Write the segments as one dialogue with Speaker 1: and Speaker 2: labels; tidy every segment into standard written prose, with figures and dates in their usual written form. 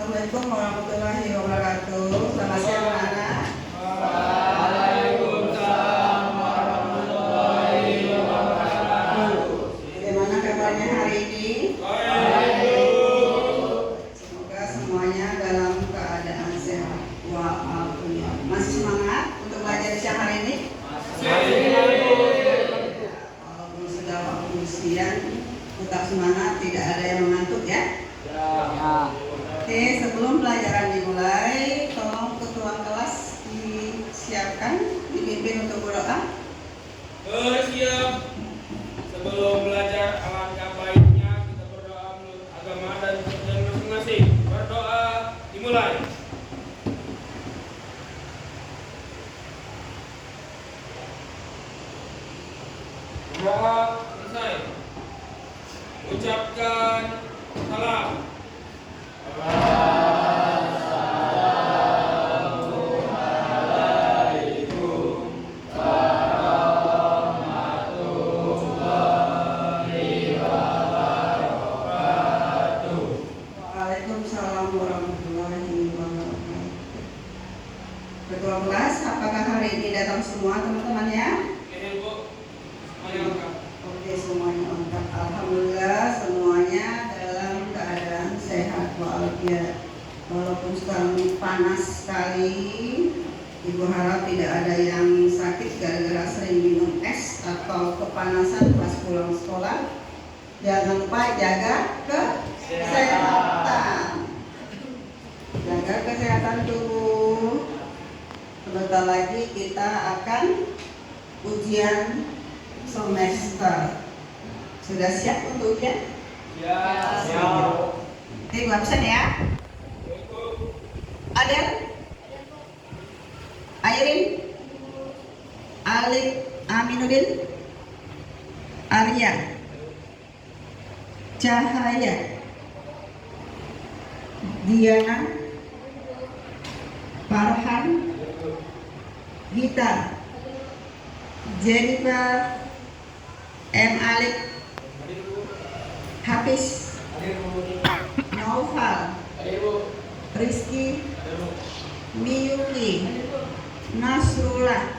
Speaker 1: Assalamualaikum warahmatullahi wabarakatuh. Selamat siang anak-anak.
Speaker 2: Waalaikumsalam warahmatullahi wabarakatuh.
Speaker 1: Bagaimana kabarnya hari ini?
Speaker 2: Baik.
Speaker 1: Semoga semuanya dalam keadaan sehat walafiat. Masih semangat untuk belajar siang hari ini? Walaupun sudah waktu siang, tetap semangat, tidak ada yang mengantuk ya. Oke, sebelum pelajaran dimulai, tolong ketua kelas disiapkan, dipimpin untuk berdoa.
Speaker 2: Bersiap. Sebelum belajar alangkah baiknya kita berdoa menurut agama dan kepercayaan masing-masing. Berdoa dimulai. Berdoa selesai. Ucapkan salam.
Speaker 1: Waalaikumsalam warahmatullahi wabarakatuh. Ketua kelas, apakah hari ini datang semua teman-temannya?
Speaker 2: Oke, Bu. Semuanya lengkap.
Speaker 1: Oke, semuanya lengkap. Alhamdulillah semuanya dalam keadaan sehat walafiat. Walaupun sekarang panas sekali, Ibu harap tidak ada yang sakit gara-gara sering minum es atau kepanasan pas pulang sekolah. Jangan lupa jaga kesehatan. Jaga kesehatan tubuh. Sebentar lagi kita akan ujian semester. Sudah siap untuk ujian?
Speaker 2: Ya.
Speaker 1: Oke, gua absen ya. Adel, Airin, Alik, Aminuddin, Arya, Cahaya, Diana, Farhan, Gita, Jennifer, M. Alik, Hafiz, Naufal, Rizky, Miyuki, Nasrullah,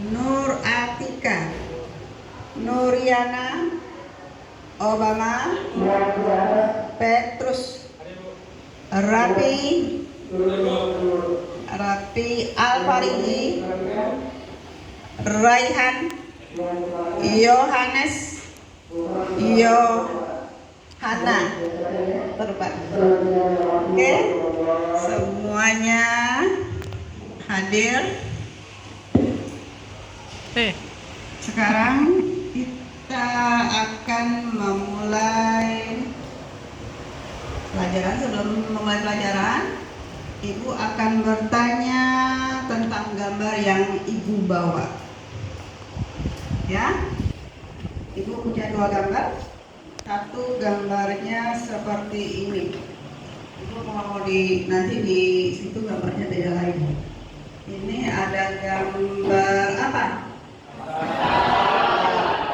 Speaker 1: Nur Atika, Nuriana, Obama, Petrus, Rapi Al-Fariji, Raihan, Yohanes, Yohana. Terbat. Oke, semuanya hadir. Sekarang kita akan memulai pelajaran. Sebelum memulai pelajaran, Ibu akan bertanya tentang gambar yang Ibu bawa. Ya, Ibu punya 2 gambar. Satu gambarnya seperti ini. Ibu mau nanti di situ gambarnya beda lain. Ini ada gambar apa?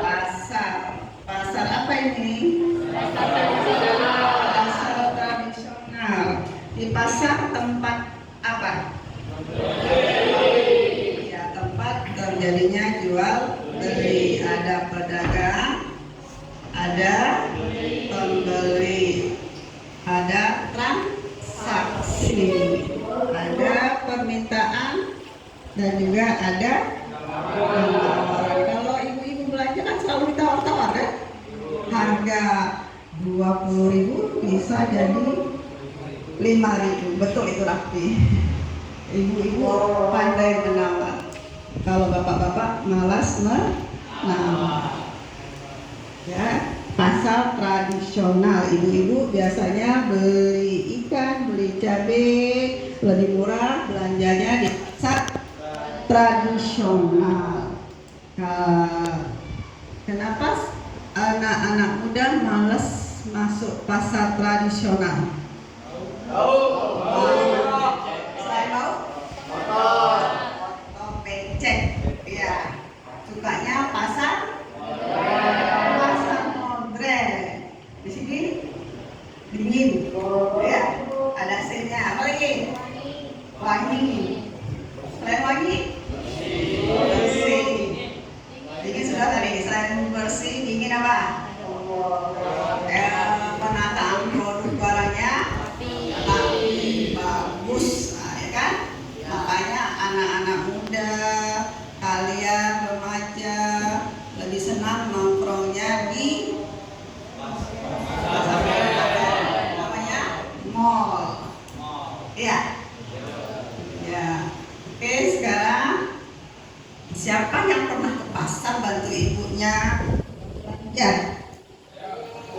Speaker 1: Pasar. Pasar apa ini? Pasar tradisional. Di pasar tempat apa? Ya, tempat terjadinya jual beli. Ada pedagang, ada pembeli, ada transaksi, ada permintaan, dan juga ada penawaran. Kalau ibu-ibu belanja kan selalu ditawar-tawar kan? Harga 20.000 bisa jadi 5.000. Betul itu Rafi. Ibu-ibu pandai menawar. Kalau bapak-bapak malas menawar. Ya, pasar tradisional. Ibu-ibu biasanya beli ikan, beli cabai, lebih murah belanjanya di pasar tradisional. Kenapa anak-anak muda malas masuk pasar tradisional? Selain mau? Potong becek. Ya, sukanya pasar modern. Di sini dingin, ya. Ada mall. Iya. Ya. Oke, sekarang siapa yang pernah ke pasar bantu ibunya belanja?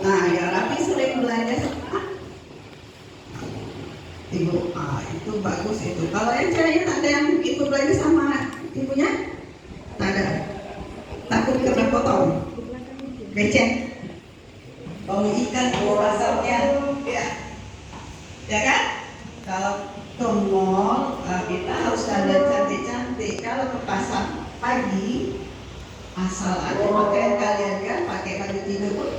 Speaker 1: Nah, ya Rafi sering belanja sama ibu. Ah, itu bagus itu. Kalau yang cewek ada yang ibu belanja sama ibunya? Tak ada. Takut kena potong. Becek. Bau ikan, bau asamnya. Ya. Ya kan? Kalau ke mall, kita harus ada cantik-cantik. Kalau ke pasar pagi, asal aja pakaian kalian kan, pakai baju tidur pun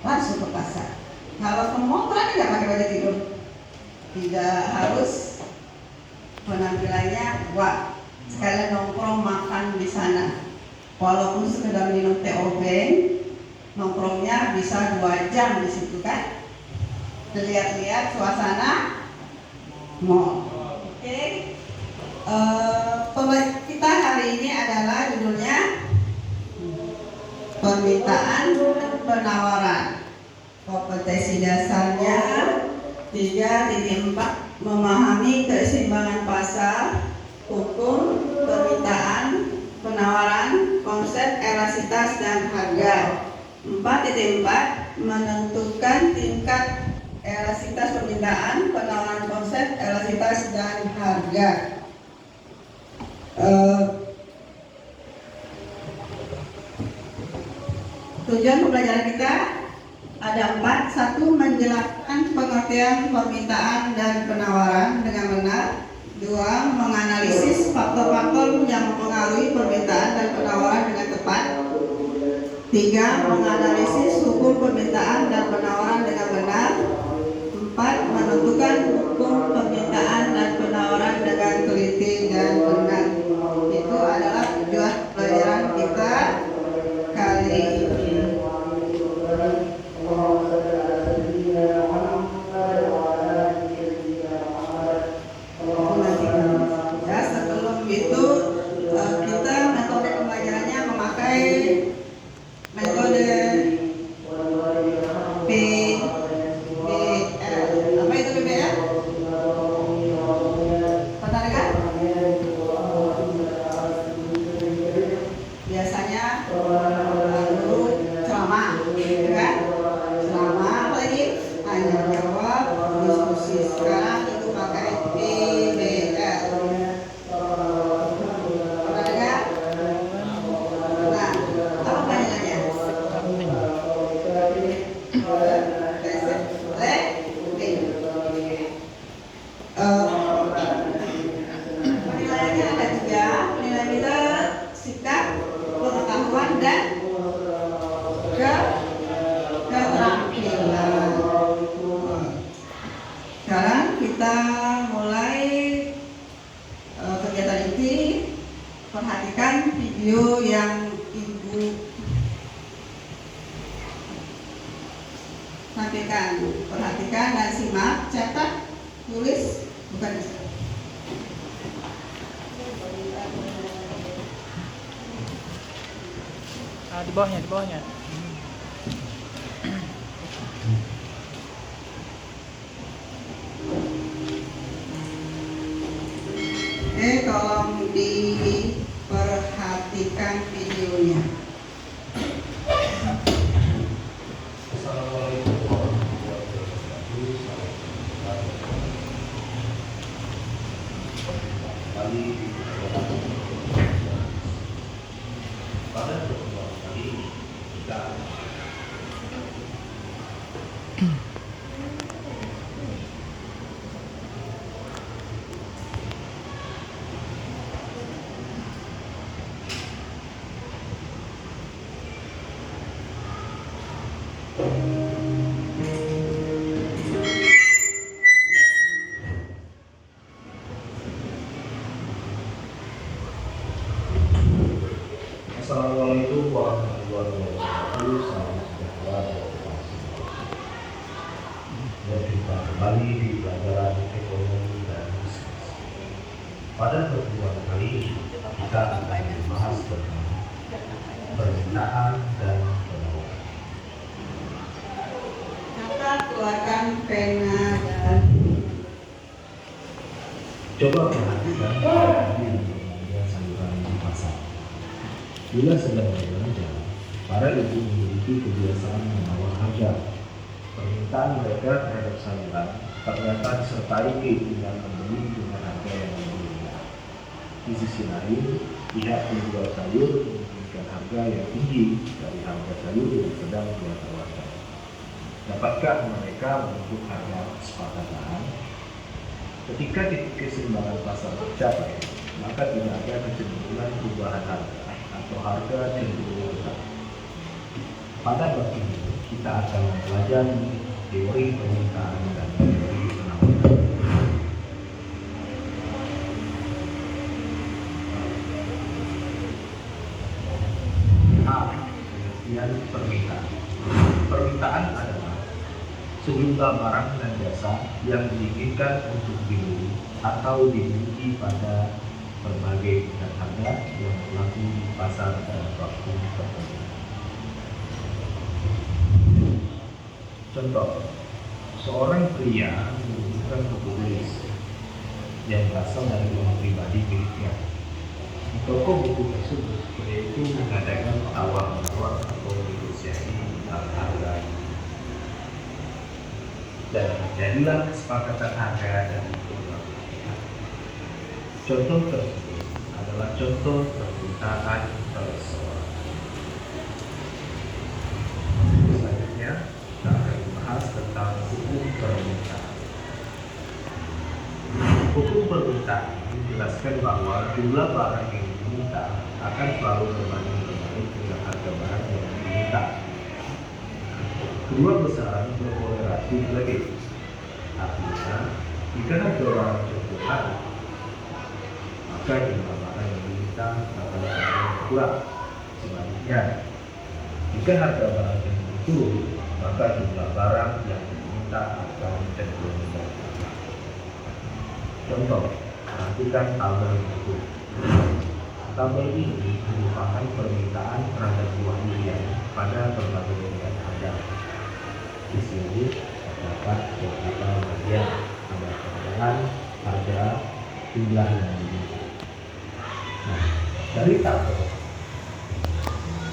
Speaker 1: langsung ke pasar. Kalau ke mall berani nggak pakai baju tidur? Tidak harus penampilannya, wah sekalian nongkrong makan di sana. Walaupun sekedar minum teh obeng, nongkrongnya bisa 2 jam di situ kan? Lihat-lihat suasana mall. Oke. Kita hari ini adalah judulnya permintaan dan penawaran. Kompetensi dasarnya 3.4 memahami keseimbangan pasar, hukum permintaan, penawaran, konsep elastisitas dan harga. 4.4 menentukan tingkat elastisitas permintaan, penawaran, konsep elastisitas dan harga. Tujuan pembelajaran kita ada 4. 1. Menjelaskan pengertian permintaan dan penawaran dengan benar. 2. Menganalisis faktor-faktor yang mempengaruhi permintaan dan penawaran dengan tepat. 3. Menganalisis hukum permintaan dan penawaran dengan benar. 4. Menentukan hukum permintaan dan penawaran dengan teliti dan benar. Itu adalah tujuan pelajaran kita kali ini. Ya, sebelum itu kita metode pembelajarannya memakai metode PBL. Apa itu PBL? Pernah dengar? Biasanya lalu ceramah, ya kan? Ceramah lagi, tanya jawab, diskusi. Sekarang itu pakai PBL. Pernah dengar? Nah, apa panjangannya? Penilaiannya ada 3. Penilaian kita sikap, pengetahuan dan keterampilan. Sekarang kita mulai kegiatan ini. Perhatikan video yang ibu sampaikan. Perhatikan dan simak, catat, tulis, bukan bisa.
Speaker 3: Di bawahnya.
Speaker 1: Tolong diperhatikan videonya.
Speaker 4: Pada pertemuan kali ini kita Assalamualaikum warahmatullahi wabarakatuh. Salam sejahtera. Berjumpa kembali di pelajaran ekonomi dan bisnis. Pada pertemuan kali ini kita akan membahas tentang permintaan dan penawaran.
Speaker 1: Kita keluarkan pena
Speaker 4: Coba perhatikan petani yang berbelanja sayuran di pasar. Bila sedang berbelanja, para ibu memiliki kebiasaan menawar harga. Permintaan mereka terhadap sayuran ternyata disertai keinginan membeli dengan harga yang lebih rendah. Di sisi lain, pihak penjual sayur menginginkan harga yang tinggi dari harga sayur yang sedang dia tawarkan. Dapatkah mereka menuntut harga kesepakatan? Ketika titik keseimbangan pasar tercapai, maka tidak ada kecenderungan perubahan harga atau harga cenderung tetap. Pada bab ini, kita akan mempelajari teori permintaan dan teori penawaran. A. Pengertian permintaan. Permintaan adalah sejumlah barang dan jasa yang diinginkan untuk dibeli atau dimiliki pada berbagai tingkat harga yang berlaku di pasar pada waktu tertentu. Contoh, seorang pria membutuhkan buku tulis yang berasal dari rumah pribadi miliknya. Di toko buku tersebut, pria itu mengadakan tawar-menawar atau negosiasi tentang harga. Dan terjadilah kesepakatan harga dari kedua pihak. Contoh tersebut adalah contoh permintaan terseorang. Selanjutnya, kita akan membahas tentang hukum permintaan. Hukum permintaan menjelaskan bahwa jumlah barang yang diminta akan selalu berbanding terbalik dengan harga barang yang diminta. Kedua besaran berkorelasi relatif. Artinya, jika harga barang cenderung naik, maka jumlah barang yang diminta akan cenderung berkurang. Sebaliknya, jika harga barang cenderung turun, maka jumlah barang yang diminta akan cenderung berkurang. Contoh, perhatikan tabel berikut. Tabel ini merupakan permintaan terhadap buah durian pada berbagai tingkat harga. Di sini terdapat beberapa bagian, ada permintaan, harga, jumlah yang diminta. Nah, dari tabel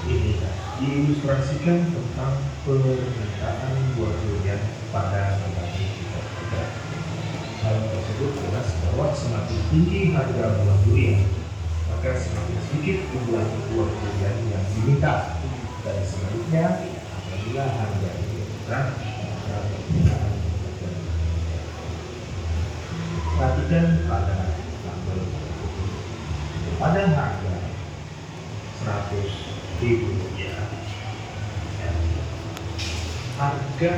Speaker 4: ini diilustrasikan tentang permintaan buah durian pada berbagai tingkat harga. Hal tersebut jelas bahwa semakin tinggi harga buah durian, maka semakin sedikit jumlah buah durian yang diminta. Dan sebaliknya, apabila harga itu rendah, maka permintaan terjadi. Perhatikan pada tabel pada harga 100.000 rupiah, harga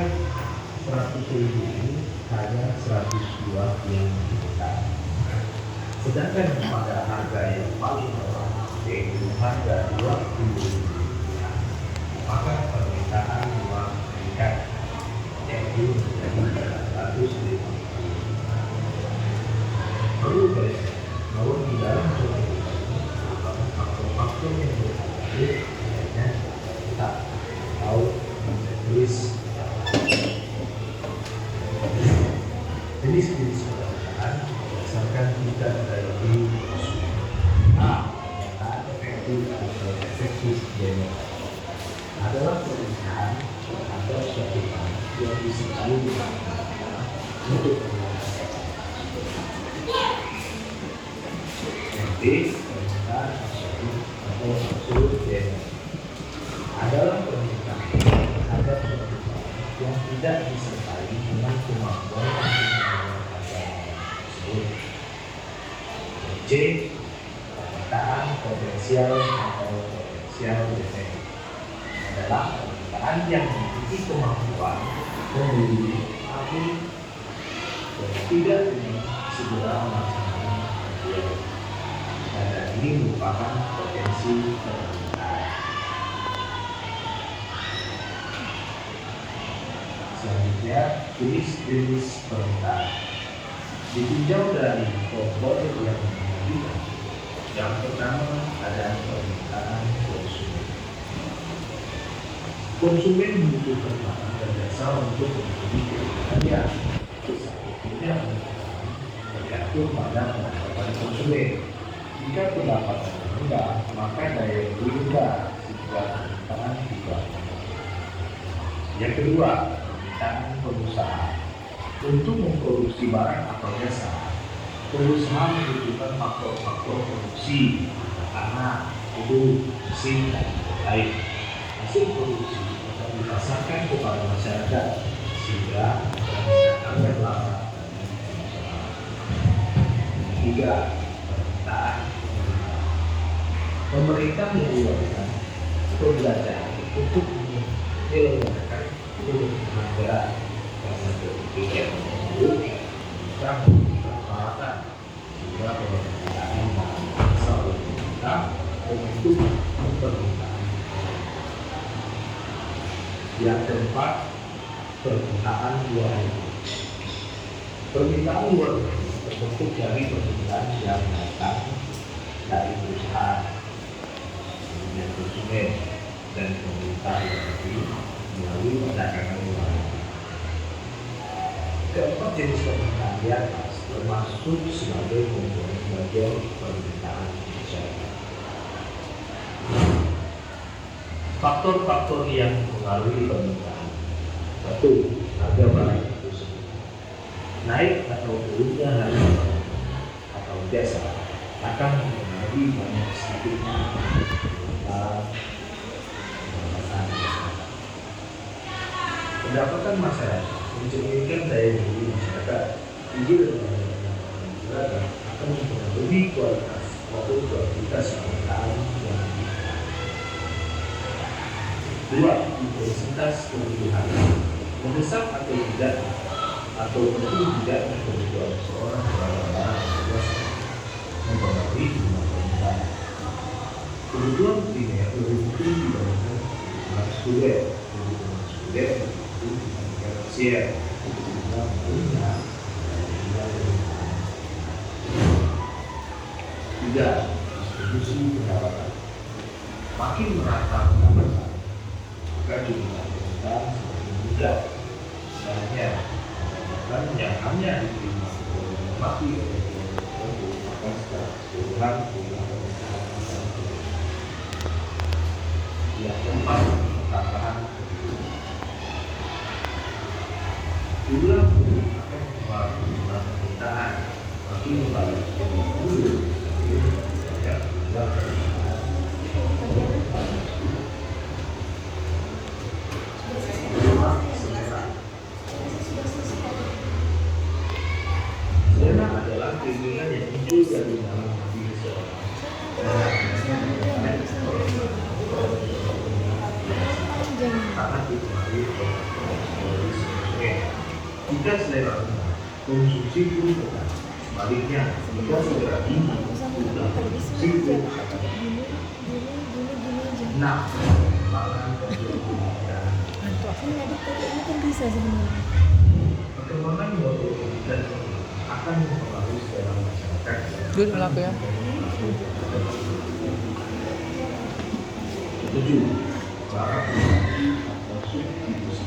Speaker 4: 100.000 ini hanya 100 buah yang diminta. Sedangkan pada harga yang paling murah, yaitu harga 20.000 rupiah, maka permintaan buah meningkat, yaitu menjadi 150. Perlu diketahui bahwa di dalam contoh ini faktor-faktor yang berhasil hanya kita tahu tulis jenis-jenis permintaan berdasarkan tingkat daya beli konsumen. Permintaan efektif atau efektif daya adalah permintaan terhadap suatu barang yang disertai dengan untuk permintaan absolut atau absolut daya adalah permintaan terhadap suatu barang yang tidak disertai dengan kemampuan untuk menawar harga tersebut. C. Permintaan potensial atau potensial defek adalah permintaan yang memiliki kemampuan membeli tapi tidak ingin segera melaksanakan pembelian. Dan ini merupakan potensi permintaan. Selanjutnya, jenis-jenis permintaan ditinjau dari faktor yang menentukan. Yang pertama ada permintaan konsumen. Konsumen membutuhkan barang dan jasa untuk memenuhi kebutuhannya. Tidak tergantung mengacu pada pendapatan konsumen. Jika pendapatan rendah, maka daya beli rendah sehingga permintaan juga rendah. Yang kedua, permintaan pengusaha. Untuk memproduksi barang atau jasa, pengusaha membutuhkan faktor-faktor produksi, tanah, mutu, mesin, dan lain. Hasil produksi akan dipasarkan kepada masyarakat sehingga meningkatkan laba dari pengusaha. Ketiga, permintaan pemerintah mengeluarkan pembelajaran untuk menyelenggarakan kebutuhan berat karena kebutuhan tersebut bukan peralatan sehingga permintaan selalu kita untuk permintaan. Yang keempat, permintaan luar negeri. Permintaan luar negeri terbentuk dari permintaan yang datang dari perusahaan, kemudian konsumen, dan pemerintah luar negeri melalui perdagangan luar negeri. Keempat jenis permintaan di atas termasuk sebagai komponen bagian permintaan masyarakat. Faktor-faktor yang mempengaruhi permintaan. 1. Harga barang tersebut. Naik atau turunnya harga barang atau jasa akan mempengaruhi banyak sedikitnya permintaan masyarakat. Pendapatan masyarakat mencerminkan daya beli masyarakat. Tinggi dan masyarakat akan mempengaruhi kualitas maupun kuantitas permintaan yang diberikan. 2. Intensitas kebutuhan. Mendesak atau tidak, atau penting tidaknya kebutuhan seorang terhadap barang atau jasa mempengaruhi jumlah permintaan. Kebutuhan primer lebih penting dibandingkan kebutuhan sekunder. Kebutuhan sekunder lebih penting dibandingkan tersier. Jumlah permintaan dan jumlah permintaan. 3. Distribusi pendapatan. Makin merata pendapatan, maka jumlah permintaan semakin mudah. Misalnya, pendapatan yang hanya diterima mati oleh kelompok tertentu, maka secara keseluruhan jumlah permintaan akan turun. Yang keempat, tambahan kebutuhan. Jumlah penduduk akan mempengaruhi jumlah permintaan. Makin banyak penduduk, makin banyak jumlah permintaan. Selera adalah keinginan yang muncul dari dalam diri seseorang. Sangat dipengaruhi oleh konsumen. Jika selera rendah, konsumsi pun rendah. Sebaliknya, jika selera tinggi, konsumsi pun akan tinggi. 6. Perkembangan dan
Speaker 3: Ini kan bisa sebenarnya.
Speaker 4: perkembangan model dan akan mempengaruhi selera masyarakat.
Speaker 5: Dulu melaku ya.
Speaker 4: 7. Cara berbagi atau substitusi.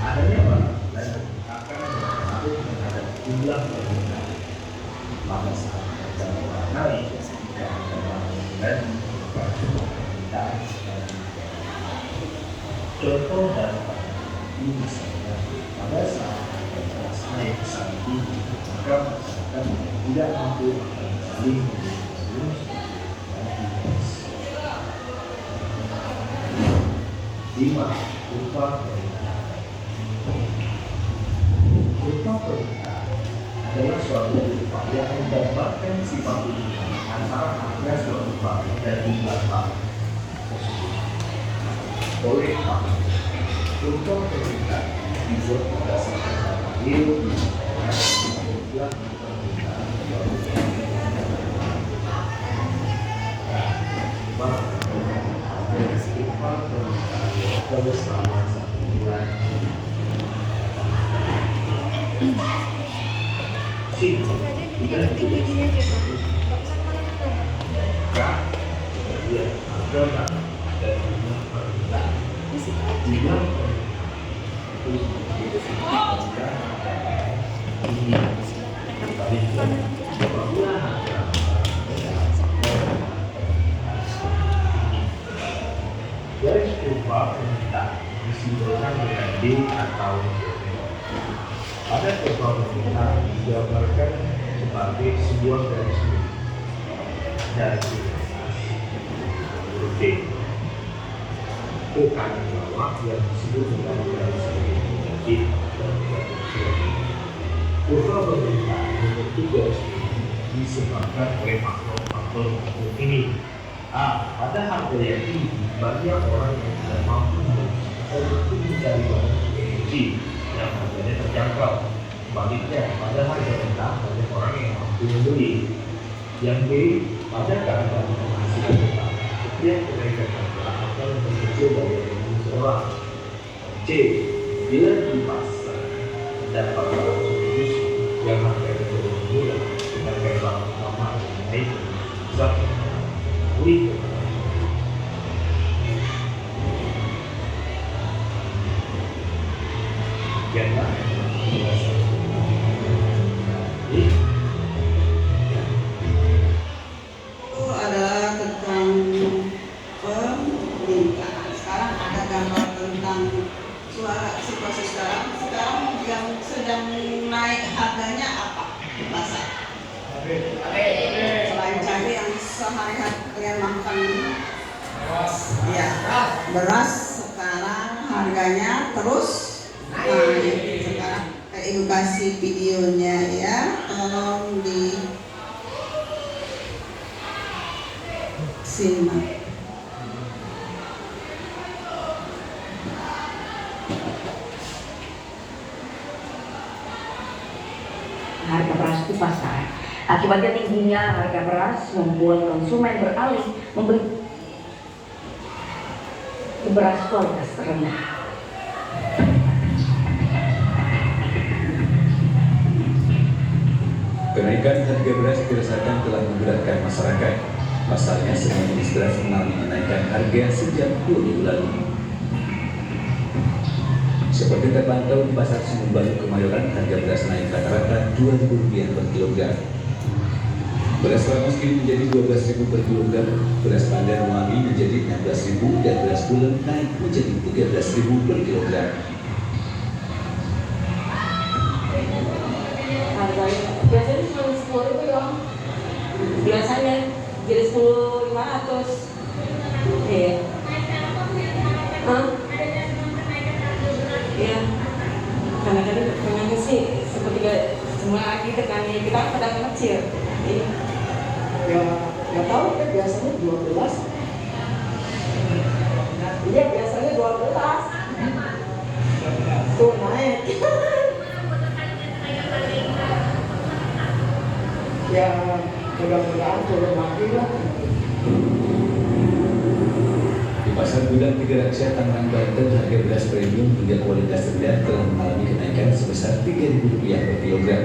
Speaker 4: Adanya barang dan akan berpengaruh terhadap jumlah permintaan. Pada saat harga barang naik, jika harga barang dan permintaan contoh dan ini misalnya pada saat harga beras naik sangat tinggi, maka masyarakat yang tidak mampu akan saling membeli dan beras. 5. Upah permintaan. Upah permintaan adalah suatu upah yang menggambarkan sifat hubungan antara harga suatu barang dan jumlah barang tersebut. Oleh karena upah permintaan dibuat berdasarkan data real dan jumlah permintaan baru. Upah permintaan terus selama 1 bulan. Tidak
Speaker 3: Gini aja Pak.
Speaker 4: kemudian harga barang dan jumlah permintaan. Jumlah permintaan itu tinggi. Tapi apabila harga garis upah pemerintah disimbolkan dengan D atau DP. Pada upah pemerintah digambarkan sebagai sebuah garis lurus dari huruf D ke kanan bawah yang disebut sebagai garis negatif dan negatif. Upah pemerintah membentuk garis disebabkan oleh faktor ini. Pada harga yang tinggi, banyak orang yang tidak mampu untuk mencari barang konsumsi yang harganya terjangkau. Sebaliknya, pada harga rendah, banyak orang yang mampu membeli. Yang B, pada keadaan penghasilan tetap, setiap kenaikan harga akan memperkecil daya beli seseorang. C, bila di pasar terdapat barang konsumsi yang harganya terlalu murah, harga barang utama yang naik besar.
Speaker 1: Adalah tentang pemerintahan. Sekarang ada gambar tentang situasi sekarang yang sedang naik harganya apa di pasar? Selain cabai yang sehari-hari kalian makan, ya, beras sekarang harganya terus naik. Sekarang edukasi videonya ya, tolong disimak.
Speaker 5: Harga beras di pasar. Akibatnya tingginya harga beras membuat konsumen beralih membeli beras kualitas rendah.
Speaker 6: Kenaikan harga beras dirasakan telah memberatkan masyarakat. Pasalnya, semua jenis beras mengalami kenaikan harga sejak 2 minggu lalu. Seperti terpantau di pasar Sumur Baru Kemayoran, harga beras naik rata-rata Rp2.000 per kilogram. Beras Ramos kini menjadi Rp12.000 per kilogram, beras Pandan Wangi menjadi Rp16.000 dan beras Bulan naik menjadi Rp13.000 per kilogram.
Speaker 7: Harganya biasanya cuma 10.000 dong. Biasanya jadi 10.500. Iya. Iya. Karena tadi pengennya sih seperti semua lagi kita pedagang kecil. Iya. Ya, nggak tahu kan biasanya 12. Iya biasanya 12. Tuh naik. Ya mudah-mudahan turun lagi lah.
Speaker 6: Di pasar gudang 3 Raksa Tangerang Banten, harga beras premium hingga kualitas rendah telah mengalami kenaikan sebesar Rp3.000 per kilogram.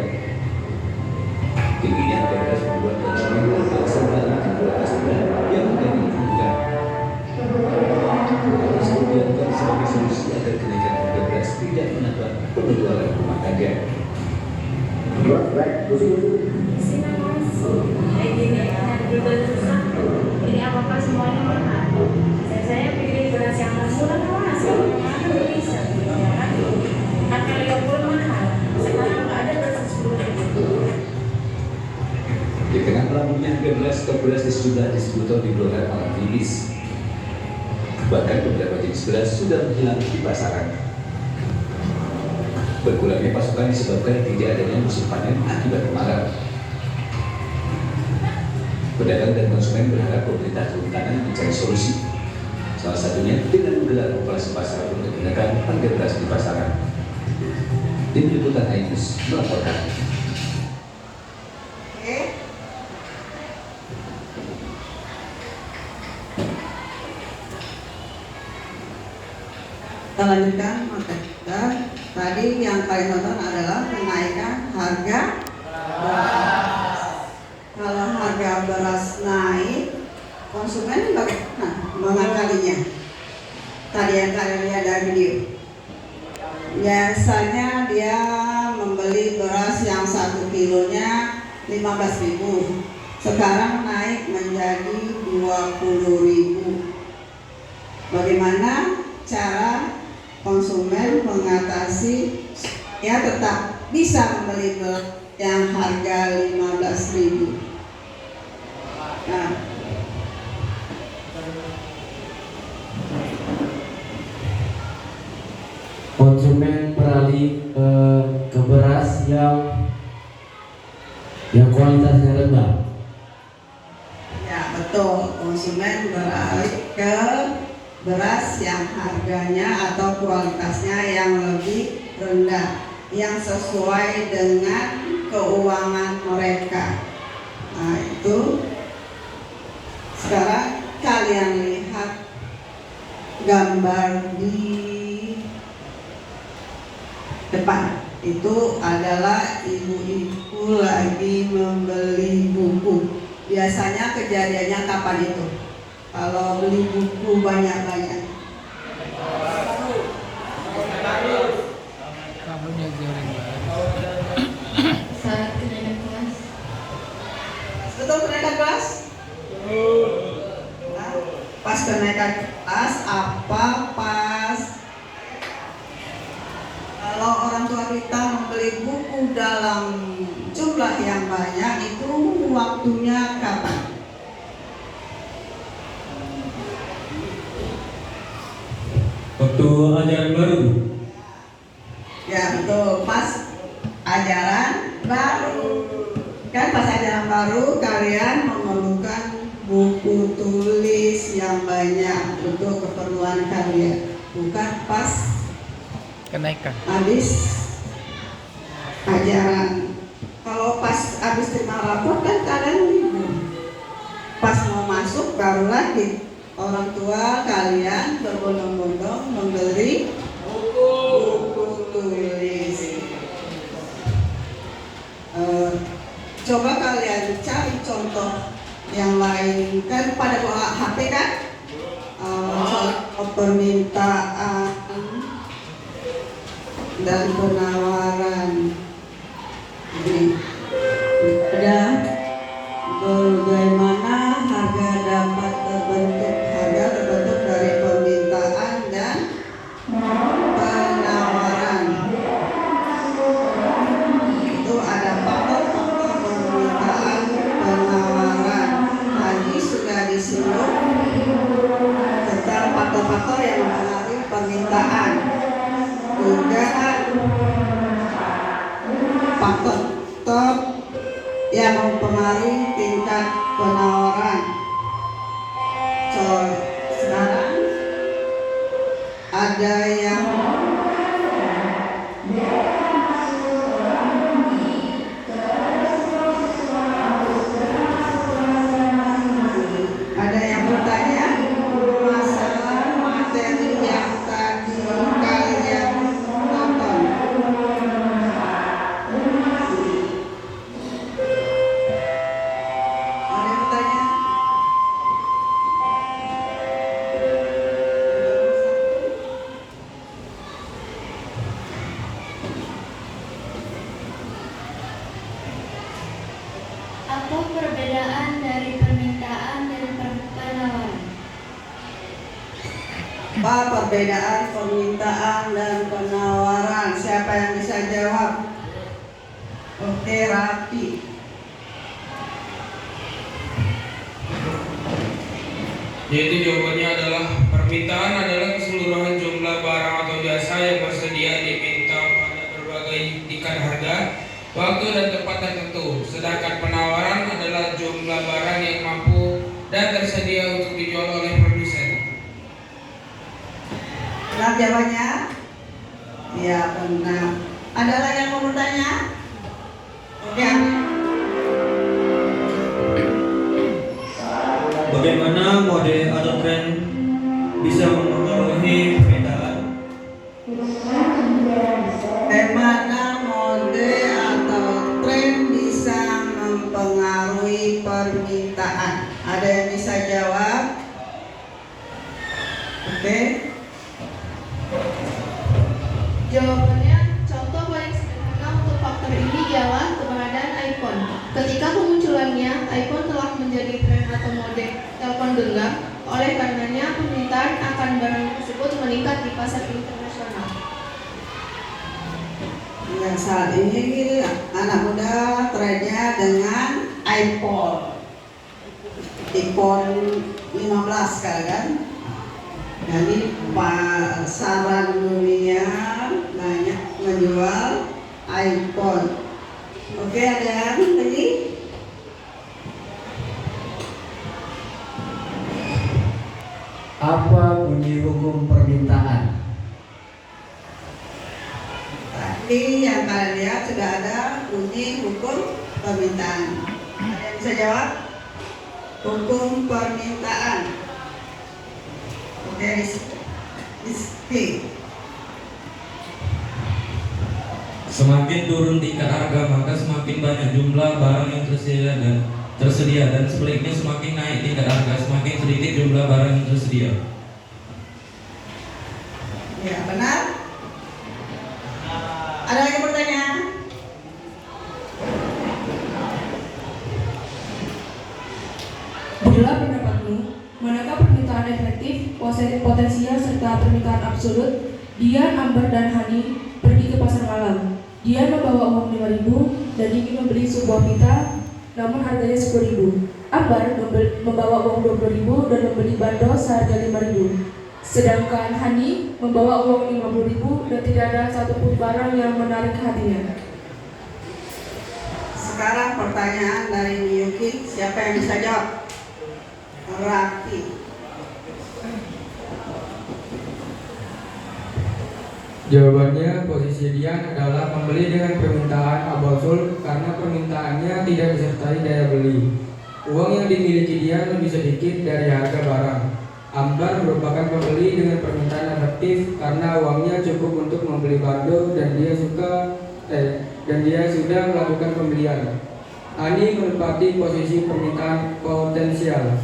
Speaker 6: Tingginya harga beras membuat konsumen terpaksa beralih ke kualitas rendah yang menjadi unggulan. Harus dilakukan sebagai solusi agar kenaikan harga beras tidak menambah pengeluaran rumah tangga.
Speaker 3: Kayak gini juga susah. Ini apa-apa semuanya mahal. Saya pilih beras yang murah mas, yang mahal nggak bisa. Ya kan? Harga 50 mahal. Sekarang nggak ada beras 10.000.
Speaker 6: Di tengah melambungnya harga beras, stok beras di sejumlah distributor di Blora malah tipis. Bahkan beberapa jenis beras sudah menghilang di pasaran. Berkurangnya pasokan disebabkan tidak adanya musim panen akibat kemarau. Pedagang dan konsumen berharap pemerintah turun tangan mencari solusi. Salah satunya dengan menggelar operasi pasar untuk menekan harga beras di pasaran. Tim Liputan Ainus melaporkan.
Speaker 1: Kita lanjutkan materi. Tadi yang kalian tonton adalah kenaikan harga beras. Kalau harga beras naik, konsumen bagaimana mengakalinya? Tadi yang kalian lihat dari video. Biasanya dia membeli beras yang kilonya 15.000. Sekarang naik menjadi 20.000. Bagaimana cara konsumen mengatasi ya tetap bisa membeli yang harga 15.000? Nah,
Speaker 8: konsumen beralih ke beras yang kualitasnya rendah.
Speaker 1: ya betul, konsumen beralih ke beras yang harganya atau kualitasnya yang lebih rendah, yang sesuai dengan keuangan mereka. Nah itu sekarang kalian lihat gambar di depan. Itu adalah ibu-ibu lagi membeli buku. Biasanya kejadiannya kapan itu? Kalau beli buku banyak-banyak.
Speaker 3: Saat kenaikan kelas.
Speaker 1: Betul kenaikan kelas? Nah, pas kenaikan kelas apa pas kalau orang tua kita membeli buku dalam jumlah yang banyak, itu waktunya kapan?
Speaker 8: Waktu ajaran baru.
Speaker 1: Ya betul, pas ajaran baru. Kan pas ajaran baru kalian memerlukan buku tulis yang banyak untuk keperluan kalian. Bukan pas
Speaker 2: Kenaikan.
Speaker 1: habis ajaran. Kalau pas habis terima rapor kan kalian libur. Pas mau masuk baru lagi orang tua kalian berbondong-bondong membeli buku tulis. Coba kalian cari contoh yang lain, kan pada bawa HP kan? Permintaan dan penawaran. Jadi ada bagaimana harga dapat terbentuk. Harga terbentuk dari permintaan dan penawaran. Itu ada faktor-faktor permintaan penawaran. Tadi sudah disinggung tentang faktor-faktor yang mempengaruhi permintaan. Juga faktor yang mempengaruhi tingkat penawaran. Sekarang ada yang bertanya masalah materi yang tadi kalian tonton. Ada yang bertanya?
Speaker 3: Apa perbedaan dari permintaan dan penawaran?
Speaker 1: Apa perbedaan permintaan dan penawaran? Siapa yang bisa jawab? Oke, Rapi.
Speaker 2: Yaitu jawabannya adalah permintaan adalah keseluruhan jumlah barang atau jasa yang bersedia diminta pada berbagai tingkat harga, waktu dan tempat tertentu. Sedangkan penawaran adalah jumlah barang yang mampu dan tersedia untuk dijual oleh produsen.
Speaker 1: Benar jawabannya? Ya benar. Ada lagi yang mau bertanya? Oke.
Speaker 8: Bagaimana mode atau tren bisa mempengaruhi permintaan?
Speaker 1: Bagaimana mode atau tren bisa mempengaruhi permintaan? Ada yang bisa jawab? Oke.
Speaker 3: Jawabannya, contoh paling sederhana untuk faktor ini ialah keberadaan
Speaker 1: saat ini anak muda trennya dengan iPhone 15 sekarang kan. Jadi pasaran dunia banyak menjual iPhone. Oke, ada yang lagi?
Speaker 9: Apa bunyi hukum permintaan?
Speaker 1: Tadi yang kalian lihat sudah ada bunyi hukum permintaan. Ada yang bisa jawab? Hukum permintaan. Oke, Rizky.
Speaker 8: Semakin turun tingkat harga, maka semakin banyak jumlah barang yang tersedia dan sebaliknya semakin naik tingkat harga, semakin sedikit jumlah barang yang tersedia.
Speaker 1: Ya, benar. Ada lagi pertanyaan?
Speaker 10: Berilah pendapatmu, manakah permintaan efektif, potensial, serta permintaan absolut? Dian, Amber, dan Hani pergi ke pasar malam. Dian membawa uang 5.000 dan ingin membeli sebuah pita, namun harganya 10.000. Amber membawa uang 20.000 dan membeli bandol seharga 5.000. Sedangkan Hani membawa uang 50.000 dan tidak ada satupun barang yang menarik hatinya.
Speaker 1: Sekarang pertanyaan dari Miyuki, siapa yang bisa jawab? Raki.
Speaker 11: Jawabannya, posisi Dian adalah membeli dengan permintaan abasul karena permintaannya tidak disertai daya beli. Uang yang dimiliki Dian lebih sedikit dari harga barang. Ambar merupakan pembeli dengan permintaan efektif karena uangnya cukup untuk membeli bando dan dia sudah melakukan pembelian. Ani menempati posisi permintaan potensial.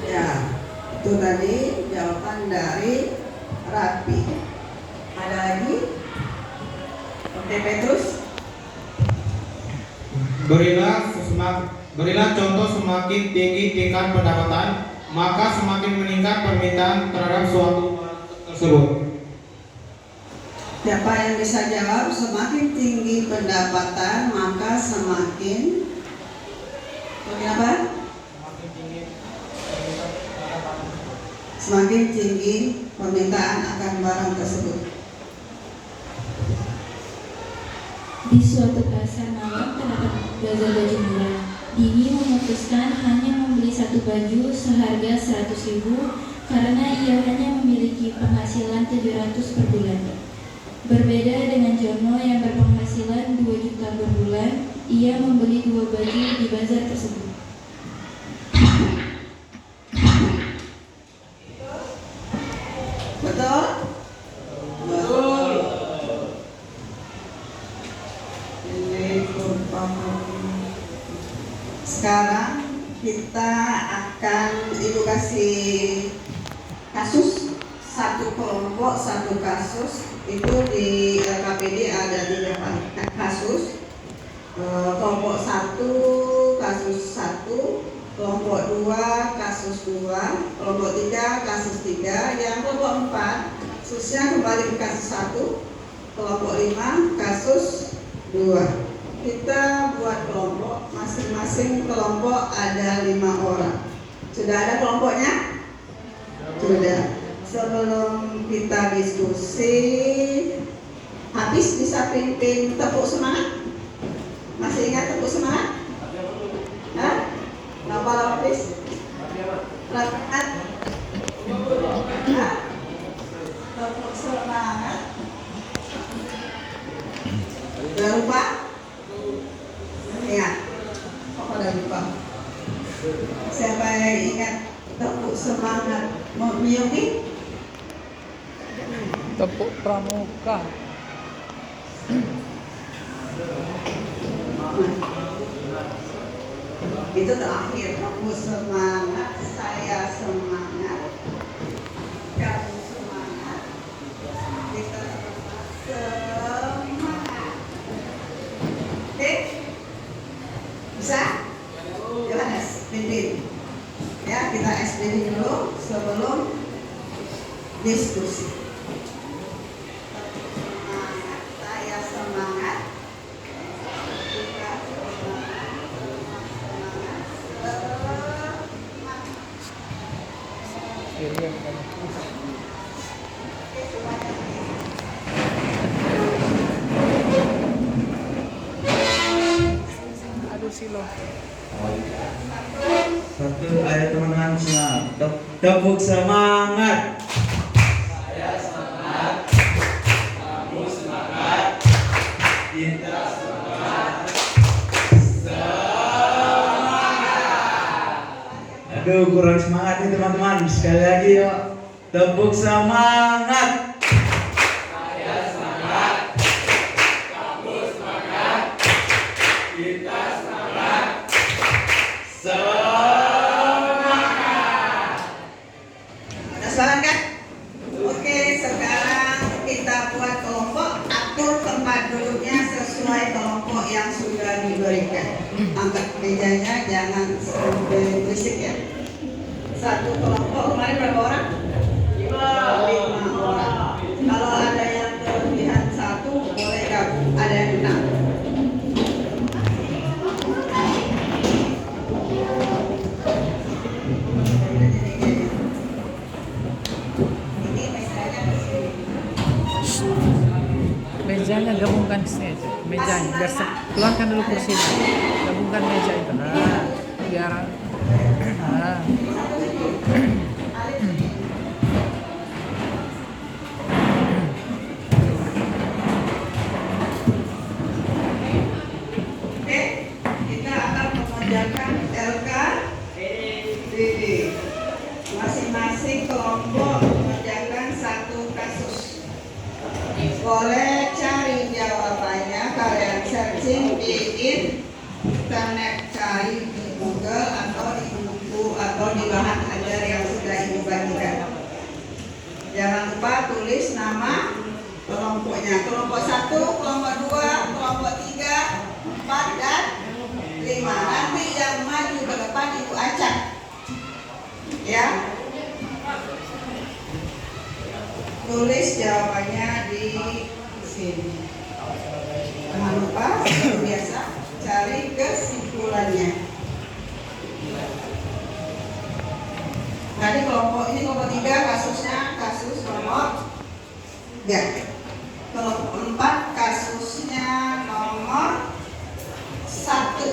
Speaker 1: Ya, itu tadi jawaban dari Rapi. Ada lagi? Oke, Petrus.
Speaker 2: Berilah contoh semakin tinggi tingkat pendapatan, maka semakin meningkat permintaan terhadap suatu barang tersebut.
Speaker 1: Siapa yang bisa jawab? Semakin tinggi pendapatan, maka semakin apa? Semakin tinggi permintaan akan barang tersebut.
Speaker 3: Di suatu pasar malam terdapat bazar baju murah. Dini memutuskan hanya membeli satu baju seharga 100.000 karena ia hanya memiliki penghasilan 700 per bulan. Berbeda dengan Jono yang berpenghasilan 2 juta per bulan, ia membeli 2 baju di bazar tersebut.
Speaker 1: Betul? Betul. Sekarang kita akan Ibu kasih kasus, satu kelompok satu kasus. Itu di KPD ada 3 kasus. Kelompok 1 kasus 1, kelompok 2 kasus 2, kelompok 3 kasus 3, yang kelompok 4 kasusnya kembali ke kasus 1, kelompok 5 kasus 2. Kita buat kelompok, masing-masing kelompok ada 5 orang. Sudah ada kelompoknya? Sudah. Sebelum kita diskusi, habis bisa pimpin tepuk semangat? Masih ingat tepuk semangat? Hah? Kenapa habis? Rakaat? Hah? Tepuk semangat? Jangan lupa? Ingat? Kok pada lupa? Siapa yang ingat tepuk semangat? Mau Miyuki?
Speaker 12: Tepuk pramuka.
Speaker 1: Itu terakhir. Kamu semangat, saya semangat, kamu semangat, kita semangat. Oke? Bisa? Johannes, pimpin. Ya, kita SPD dulu sebelum diskusi. Semangat,
Speaker 9: Tepuk semangat.
Speaker 12: Saya semangat, kamu semangat, kita semangat.
Speaker 9: Aduh, kurang semangat nih teman-teman. Sekali lagi yuk. Tepuk semangat.
Speaker 12: Saya semangat, kamu semangat, kita semangat.
Speaker 1: Ada semangat kan? Oke, sekarang kita buat kelompok. Atur tempat duduknya sesuai kelompok yang sudah diberikan. Angkat mejanya, jangan sampai berisik ya. Satu kelompok kemarin berapa orang? 5 orang. Kalau ada yang kelebihan 1 boleh gabung. Ada yang 6.
Speaker 13: Mejanya gabungkan saja, mejanya biar keluarkan dulu kursinya, gabungkan meja itu. Nah, biar
Speaker 1: Oke, kita akan mengerjakan LK DD. Masing-masing kelompok mengerjakan satu kasus. Boleh cari jawabannya, kalian searching di internet, cari di Google atau di buku atau di bahan ajar yang sudah Ibu bagikan. Jangan lupa tulis nama kelompoknya. Kelompok 1, kelompok 2, kelompok 3, 4, dan 5. Nanti yang maju ke depan Ibu acak. Ya. Tulis jawabannya di sini. Jangan lupa seperti biasa cari kesimpulannya. Tadi kelompok ini kelompok 3 kasusnya kasus nomor 3. Kelompok 4 kasusnya nomor 1.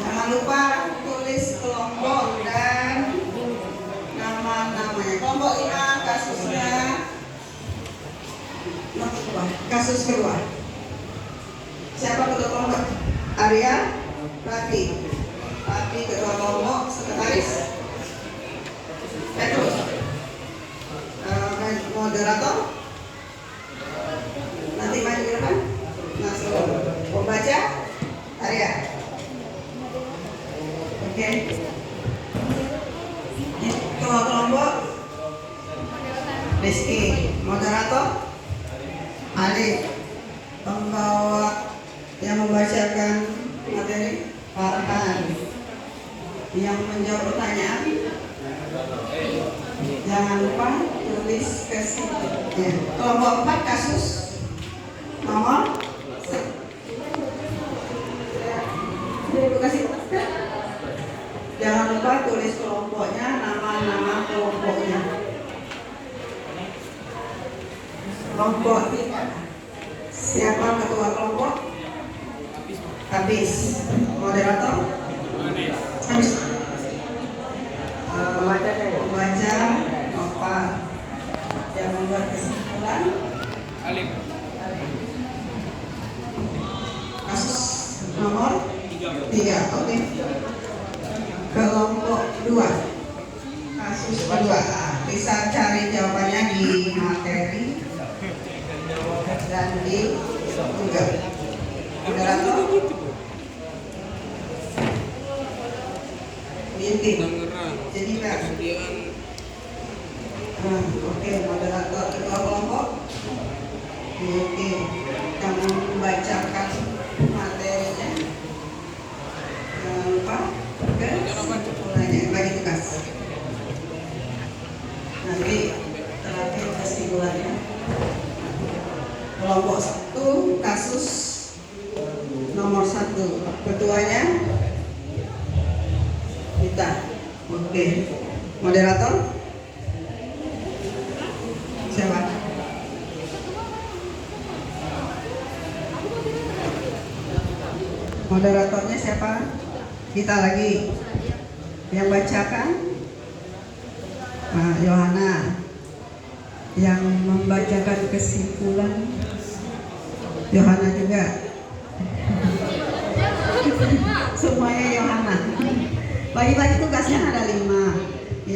Speaker 1: Jangan lupa tulis kelompok dan nama-namanya. Kelompok 5 kasusnya kasus kedua. Siapa ketua kelompok? Arya, Rati. Rati ketua kelompok, sekretaris Petrus. Moderator nanti maju ke depan. Pembaca Arya. Oke. Ketua kelompok Rizky. Moderator Alif. Pembawa yang membacakan materi Farhan. Yang menjawab pertanyaan jangan lupa tulis ke sini. Ya. Kelompok 4 kasus nomor jangan lupa tulis kelompoknya, nama-nama kelompoknya. Kelompok 3. Siapa ketua kelompok? Habis. Moderator? Habis. Pembaca Nova. Yang membuat kesimpulan
Speaker 2: Alif.
Speaker 1: Kasus nomor 3. Oke. Kelompok 2. Kasus kedua. Bisa cari jawabannya di materi dan di Google. Moderator? Binti. Jadi kan? Oke, moderator ketua kelompok. Oke, kamu membacakan materinya. Jangan lupa kesimpulannya, bagi tugas. Nanti terakhir kesimpulannya. Kelompok 1 kasus nomor 1. Ketuanya kita. Oke. Moderator? Siapa? Moderatornya siapa? Kita lagi. Yang bacakan Yohana yang membacakan kesimpulan. Yohana juga. Semuanya Yohana. Bagi-bagi tugasnya ada 5.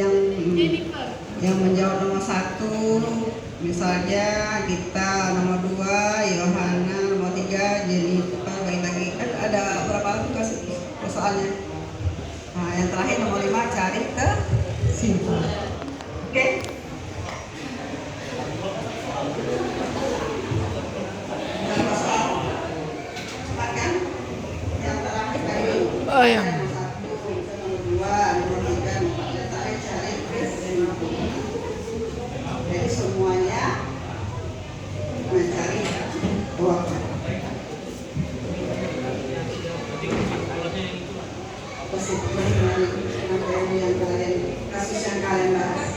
Speaker 1: Yang menjawab nomor 1 misalnya kita, nomor 2 Yohana, nomor 3 Jennifer. Bagi-bagi kan ada berapa tugas persoalannya. Nah, yang terakhir nomor 5 cari kesimpulan. Oke?
Speaker 13: Oh ya.
Speaker 1: Jadi semuanya mencari waktu. Kasus yang kalian bahas.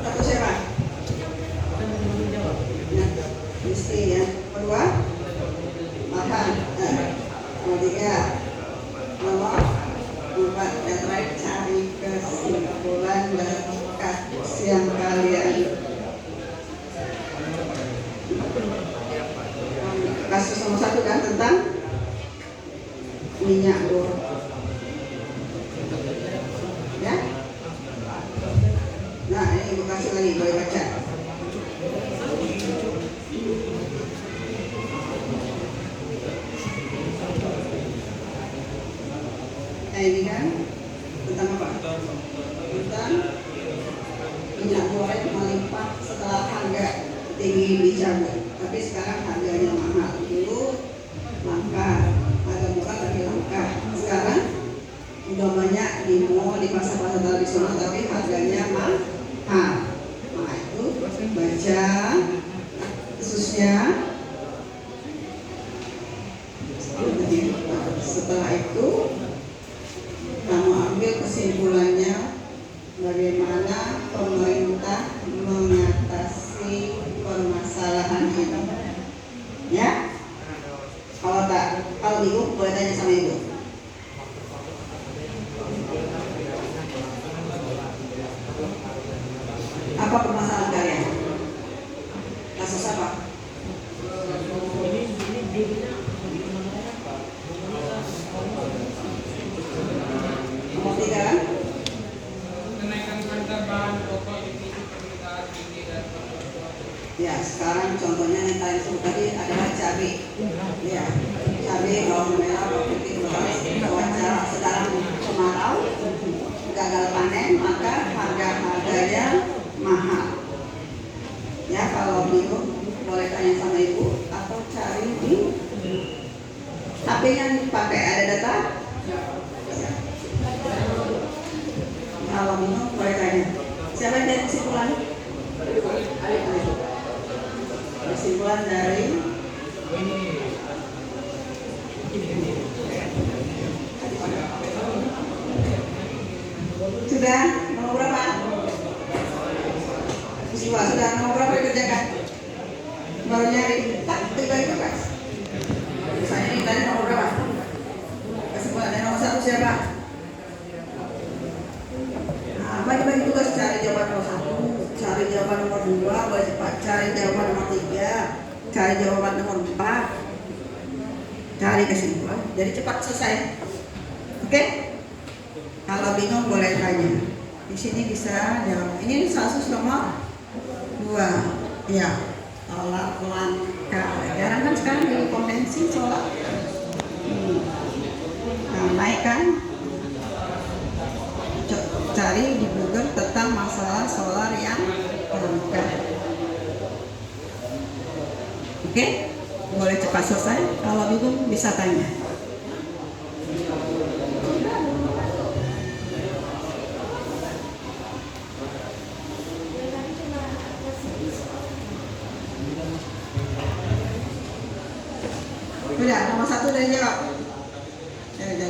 Speaker 1: Satu siapa? Mesti ya. Kedua, makan. Nomor 3, nomor 4. Yang terakhir cari kesimpulan dari kasus yang kalian. Kasus nomor 1 kan tentang minyak goreng. Ya? Nah, ini ibu kasih lagi, boleh baca. Nah, ini kan tentang apa? Tentang minyak goreng melimpah setelah harga tinggi dicabut. Tapi sekarang harganya mahal. Dulu langka, harga murah tapi langka. Sekarang udah banyak di mall, di pasar-pasar tradisional, tapi harganya mahal. Nah, itu baca khususnya. Setelah itu kamu ambil kesimpulannya bagaimana pemerintah mengatasi permasalahan ini. Ya? Kalau bingung boleh tanya sama ibu. Apa permasalahan kalian? Kasus apa? Nomor 3 kan?
Speaker 2: Kenaikan harga bahan pokok ini permintaan tinggi dan
Speaker 1: Ya, sekarang contohnya yang tadi sebut tadi adalah cabai. Ya, cabai, bawang merah, bawang putih, cuaca sedang kemarau, gagal panen, maka harganya mahal. Ya, kalau bingung boleh tanya sama ibu atau cari di HP yang dipakai, ada data. Kalau bingung boleh tanya. Siapa yang dari kesimpulan? Kesimpulan dari sudah nomor berapa? Sudah nomor berapa dikerjakan? Baru nyari, tak tiba-tiba kas. Misalnya ini tadi nomor berapa? Kesimpulan dari nomor 1 siapa? Nah, bagi-bagi tugas cari jawaban nomor 1, cari jawaban nomor 2, boleh cepat cari jawaban nomor 3, cari jawaban nomor 4, cari kesimpulan. Jadi cepat selesai. Oke? Kalau bingung boleh tanya. Di sini bisa jawab. Ini kasus nomor 2. Ya, solar langka. Jarang kan sekarang di konvensi solar. Nah, naik kan? Cari di Google tentang masalah solar yang langka. Oke? Boleh cepat selesai. Kalau bingung bisa tanya. Udah, nomor 1 udah jawab. Jadi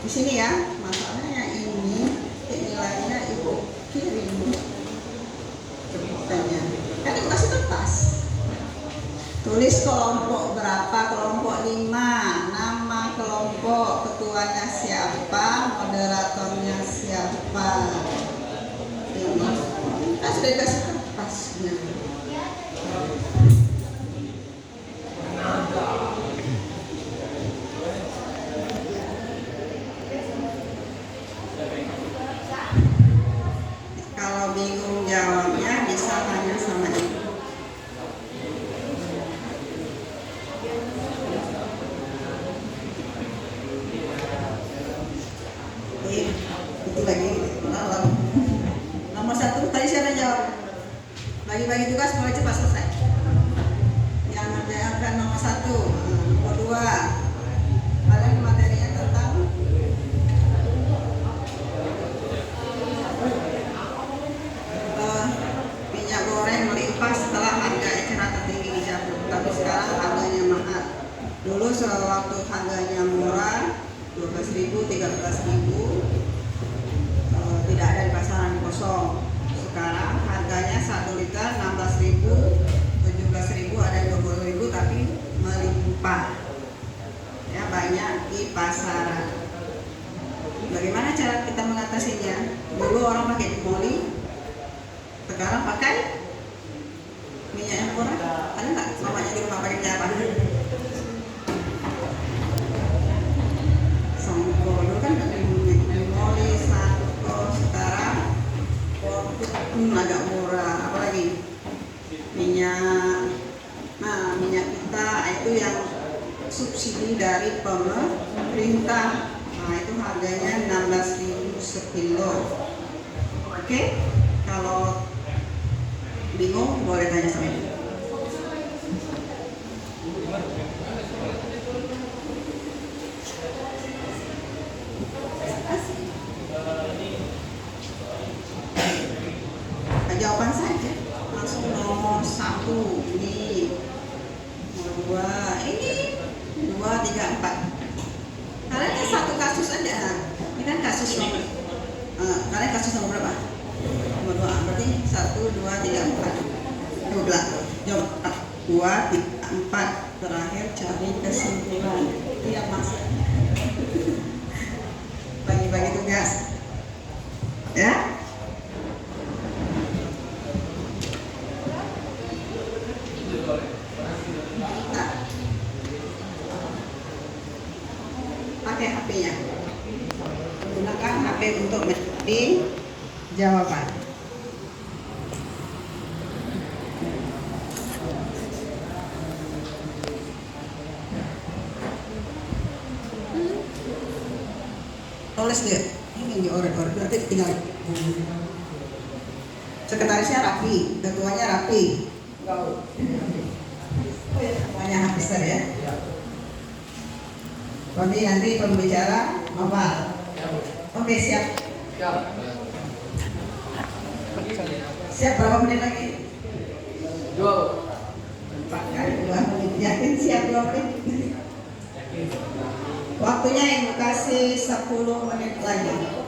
Speaker 1: di sini ya, masalahnya ini nilainya ibu kirim ceritanya. Kan Tulis kelompok berapa, kelompok 5, nama kelompok, ketuanya siapa, moderatornya siapa. Ini sudah dikasih kertasnya. Kalau bingung jawabnya bisa tanya sama ibu. Itu lagi nomor 1 tadi siapa jawab? Bagi-bagi tugas mulai cepat selesai. Yang mengerjakan nomor 1, nomor 2. Kalian materinya tentang minyak goreng melimpah setelah harga eceran tertinggi dicabut. Tapi sekarang harganya mahal. Dulu sewaktu harganya murah 12.000, 13.000, tidak ada di pasaran kosong. Sekarang harganya 1 liter 16.000, 17.000, ada 20.000, tapi melimpah. Ya, banyak di pasaran. Bagaimana cara kita mengatasinya? Dulu orang pakai moli, sekarang pakai minyak yang murah. Ada nggak mamanya di rumah pakai minyak apa? Songko dulu kan moli, Sanko, sekarang agak murah. Apalagi minyak, nah minyak kita itu yang subsidi dari pemerintah. Nah itu harganya 16.000 sekilo. Oke, kalau bingung boleh tanya sama ibu. Jawaban saja langsung nomor 1 ini, nomor 2 ini, 2, 3, 4. Kalian kan satu kasus aja. Ini kan kasus nomor kalian kasus nomor berapa? Nomor 2. Berarti 1, 2, 3, 4. 12. Jawab 2, 3, 4. Terakhir cari kesimpulan. Itu yang masuk. Bagi-bagi tugas. Ya? Pakai HP-nya, gunakan HP untuk mencari jawaban. Tulis dia, ini diorek-orek, berarti tinggal. Sekretarisnya rapi, ketuanya rapi. Semuanya habis ya. Nanti pembicara Noval. Oke, siap. Siap berapa menit lagi? 4 kali 2 menit. Yakin siap 2 menit? Waktunya Ibu kasih 10 menit lagi.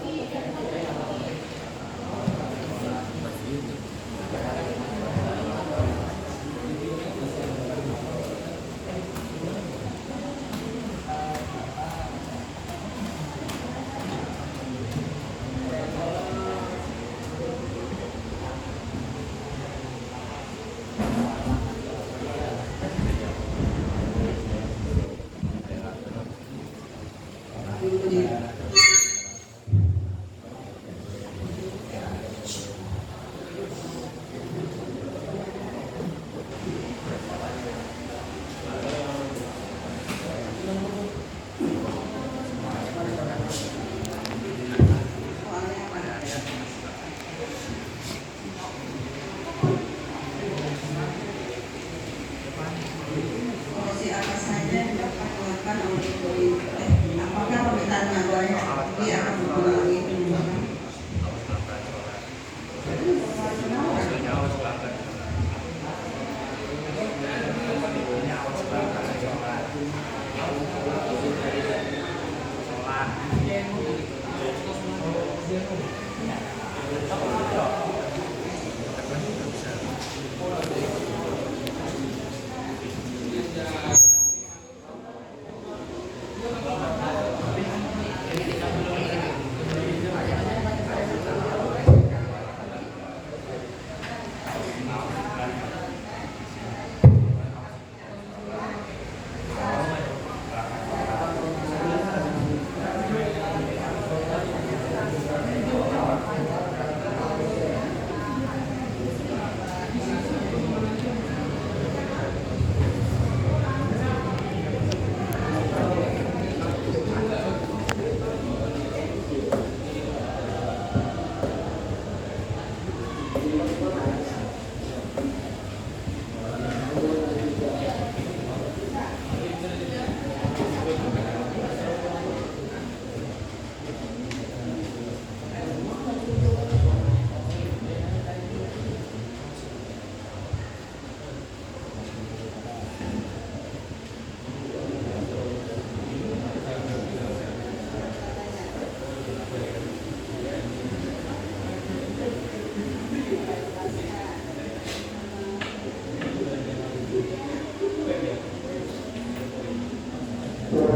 Speaker 1: Halo,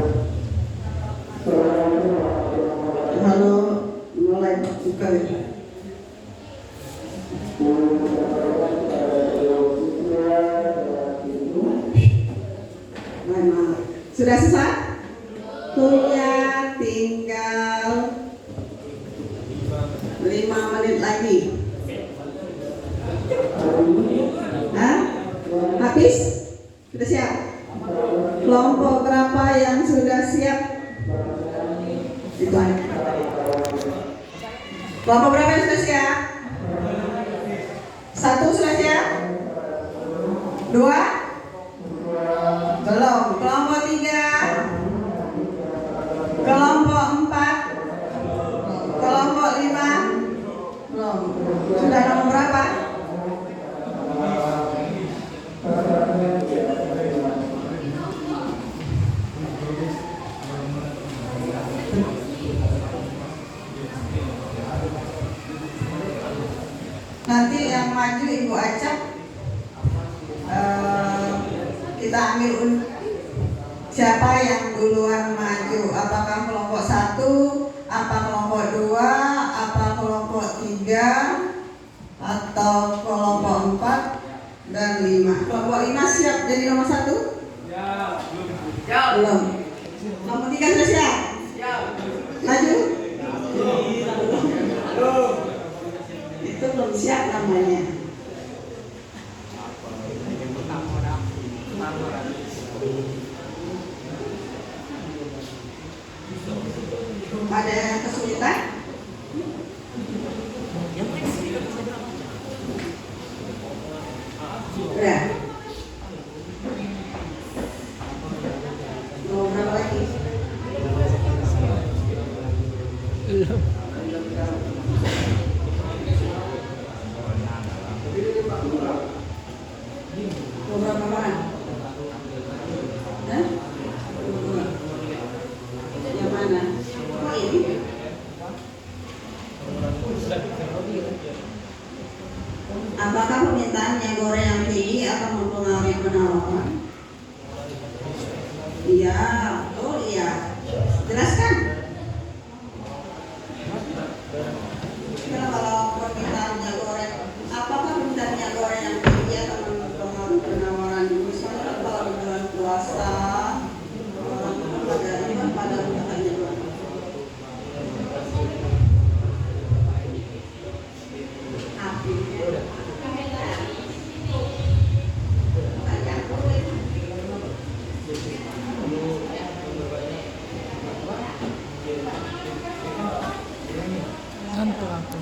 Speaker 1: mulai buka. Sudah selesai? Punya tinggal 5 menit lagi. Hah? Habis? Sudah siap? Kelompok berapa yang sudah siap? Itu aja. Kelompok berapa yang sudah siap? 1 sudah siap? 2? Belum. Kelompok 3? Kelompok 4? Kelompok 5? Belum. Sudah nomor berapa? Nanti yang maju Ibu Acap, kita ambil siapa yang duluan maju, apakah kelompok 1, apa kelompok 2, apa kelompok 3, atau kelompok 4 dan 5. Kelompok 5 siap jadi nomor 1? Ya, belum. Nomor 3 sudah siap? Maju? Itu belum siap namanya. Ada yang kesulitan? Udah. Mau berapa lagi? Mau berapa orang? Hah? Yang mana? Oh, ini. Apakah permintaan minyak goreng yang tinggi akan mempengaruhi penawaran? Iya, betul iya. Jelaskan. Kalau permintaan minyak goreng, apakah permintaan minyak goreng yang tinggi akan mempengaruhi penawaran? Misalnya kalau di bulan puasa, pada minyak goreng.
Speaker 13: Ngantuk aku.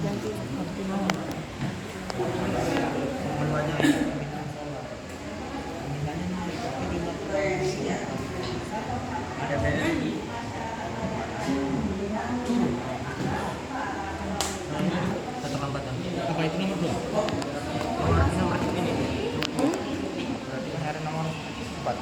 Speaker 13: Apa itu nomor 2? Nomor ini. Berarti hari nomor 4.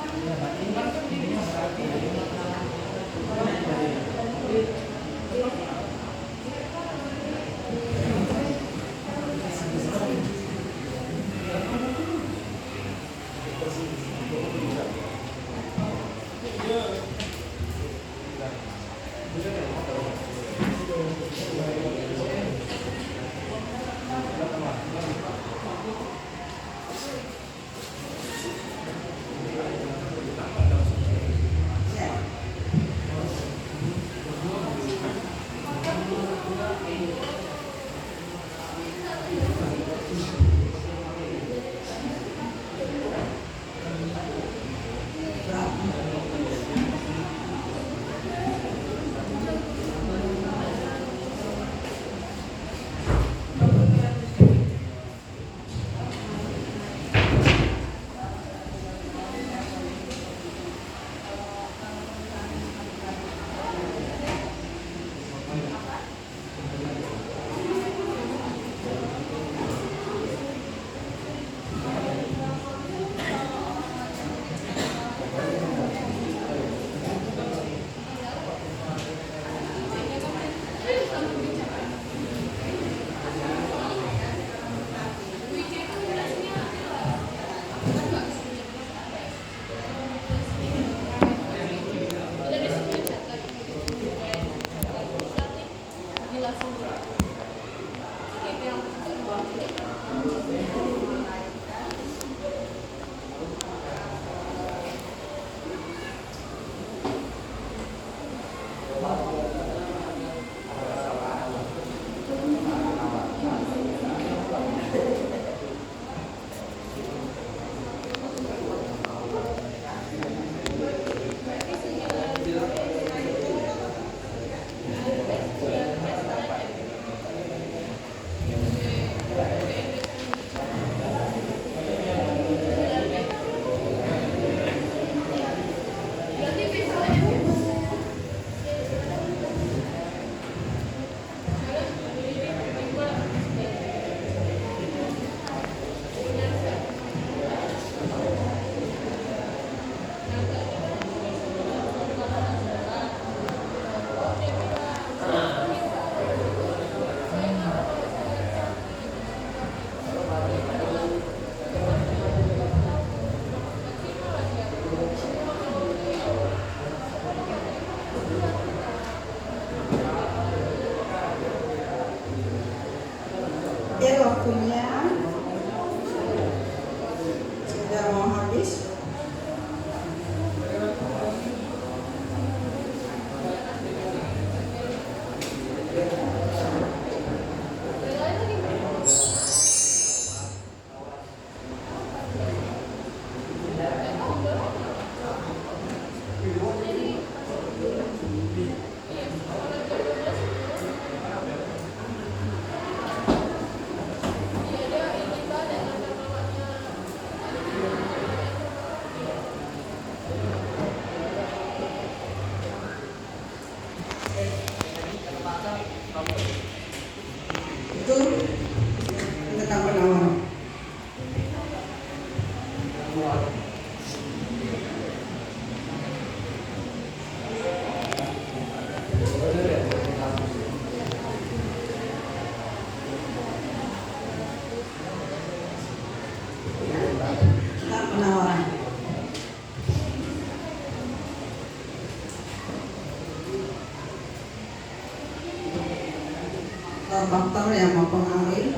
Speaker 1: faktor yang mempengaruhi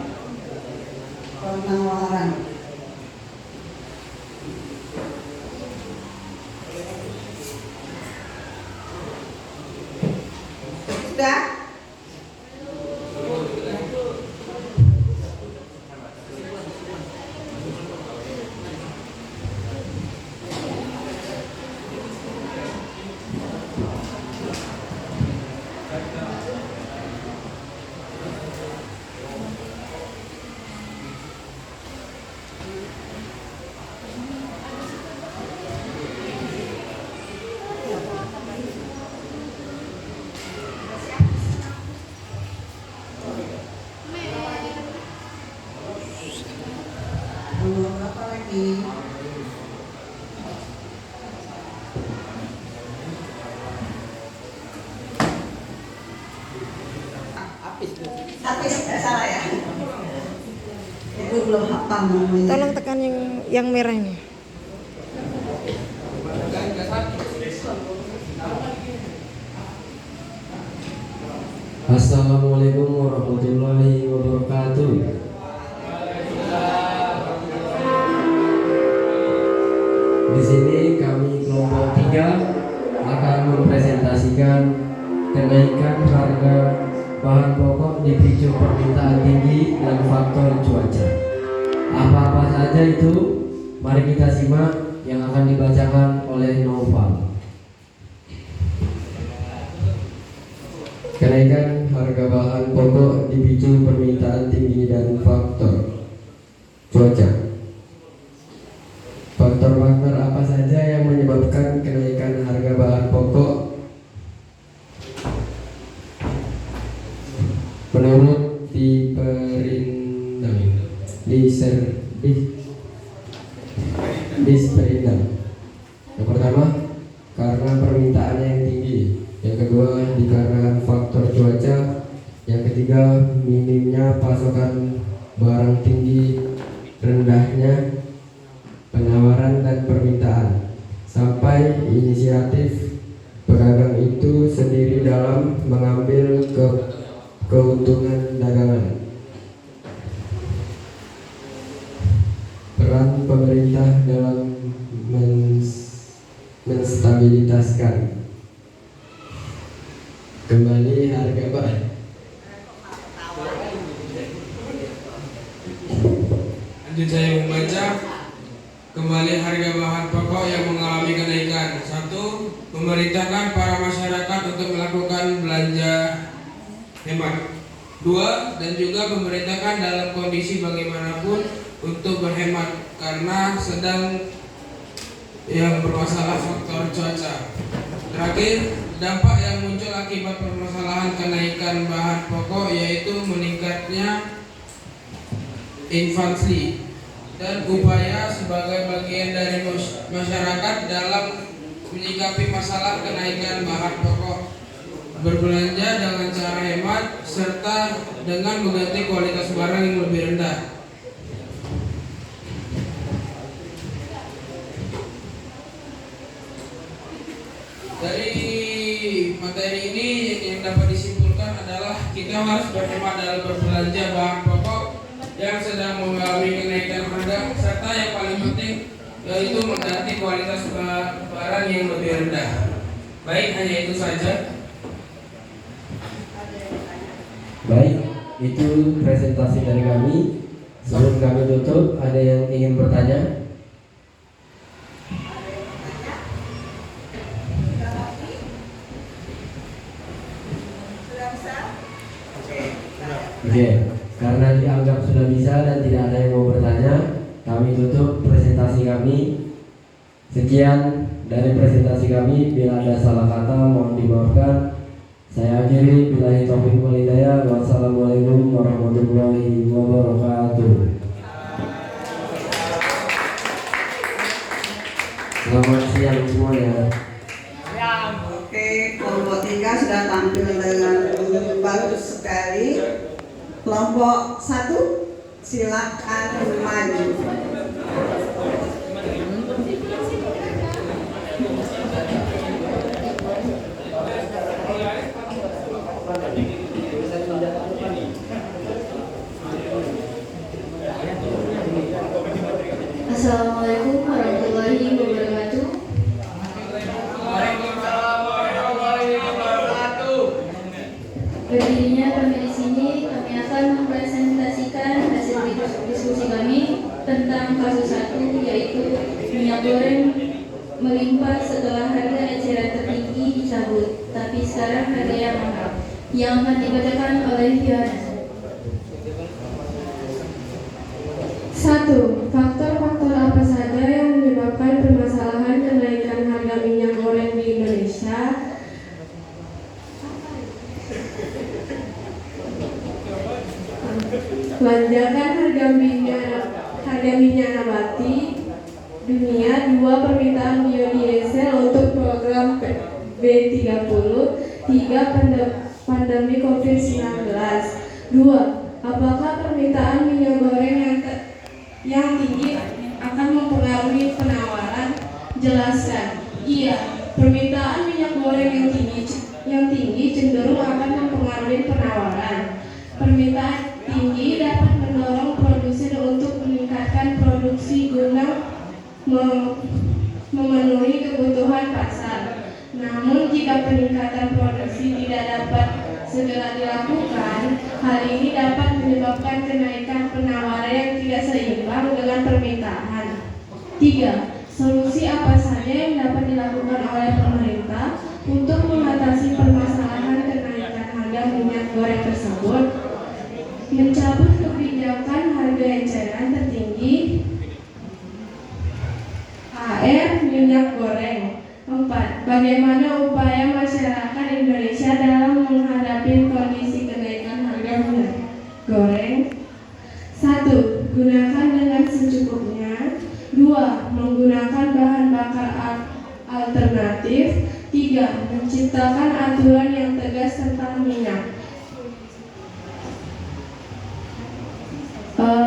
Speaker 1: penawaran. Sudah? Berapa lagi? Apis, salah ya? Itu belum hafal namanya.
Speaker 14: Tolong tekan yang merah ini.
Speaker 15: Assalamualaikum warahmatullahi wabarakatuh. Di sini kami kelompok 3 akan mempresentasikan kenaikan harga bahan pokok dipicu permintaan tinggi dan faktor cuaca. Apa-apa saja itu? Mari kita simak yang akan dibacakan oleh Noval. Kenaikan harga bahan pokok dipicu permintaan tinggi dan faktor cuaca. Faktor-faktor apa saja yang menyebabkan kenaikan harga bahan pokok? Menurut Disperindak. Yang pertama, karena permintaannya yang tinggi. Yang kedua, dikarenakan faktor cuaca. Yang ketiga, minimnya pasokan barang tinggi, rendahnya penawaran dan permintaan, sampai inisiatif pedagang itu sendiri dalam mengambil keuntungan dagangan. Peran pemerintah dalam menstabilitaskan kembali harga bahan.
Speaker 2: Lanjut saya membaca. Kembali harga bahan pokok yang mengalami kenaikan. 1. Memerintahkan para masyarakat untuk melakukan belanja hemat. 2. Dan juga memerintahkan dalam kondisi bagaimanapun untuk berhemat karena sedang yang bermasalah faktor cuaca. Terakhir, dampak yang muncul akibat permasalahan kenaikan bahan pokok yaitu meningkatnya inflasi dan upaya sebagai bagian dari masyarakat dalam menyikapi masalah kenaikan bahan pokok, berbelanja dengan cara hemat serta dengan mengganti kualitas barang yang lebih rendah. Dari materi ini yang dapat disimpulkan adalah kita harus berhemat dalam berbelanja bahan pokok yang sedang mengalami kenaikan harga, serta yang paling penting yaitu mengganti kualitas barang yang lebih rendah. Baik, hanya itu saja.
Speaker 15: Baik, itu presentasi dari kami. Sebelum kami tutup, ada yang ingin bertanya? Oke, karena dianggap sudah bisa dan tidak ada yang mau bertanya, kami tutup presentasi kami. Sekian dari presentasi kami. Bila ada salah kata mohon dimaafkan. Saya akhiri, billahi taufiq wal hidayah. Wassalamualaikum warahmatullahi wabarakatuh. Selamat siang semuanya.
Speaker 1: Oke, kelompok 3 sudah tampil dengan bagus sekali. Kelompok 1 silakan maju.
Speaker 3: tentang kasus 1, yaitu minyak goreng melimpah setelah harga eceran tertinggi dicabut, tapi sekarang harga yang mahal, yang akan dibacakan oleh Fiona.
Speaker 10: 1. Faktor-faktor apa saja yang menyebabkan permasalahan kenaikan harga minyak goreng di Indonesia? Lonjakan harga minyak nabati dunia. 2. Permintaan biodiesel untuk program B30. 3. Pandemi COVID-19. 2. Apakah permintaan minyak goreng yang tinggi akan mempengaruhi penawaran? Jelaskan. Iya, permintaan minyak goreng yang tinggi cenderung akan mempengaruhi penawaran. Permintaan tinggi dapat mendorong produsen untuk meningkatkan produksi guna memenuhi kebutuhan pasar. Namun jika peningkatan produksi tidak dapat segera dilakukan, hal ini dapat menyebabkan kenaikan penawaran yang tidak seimbang dengan permintaan. 3. Solusi apa saja yang dapat dilakukan oleh pemerintah untuk mengatasi permasalahan kenaikan harga minyak goreng tersebut? Mencabut kebijakan harga eceran tertinggi HR minyak goreng. 4. Bagaimana upaya masyarakat Indonesia dalam menghadapi kondisi kenaikan harga minyak goreng? 1. Gunakan dengan secukupnya. 2. Menggunakan bahan bakar alternatif. 3. Menciptakan aturan yang tegas tentang minyak.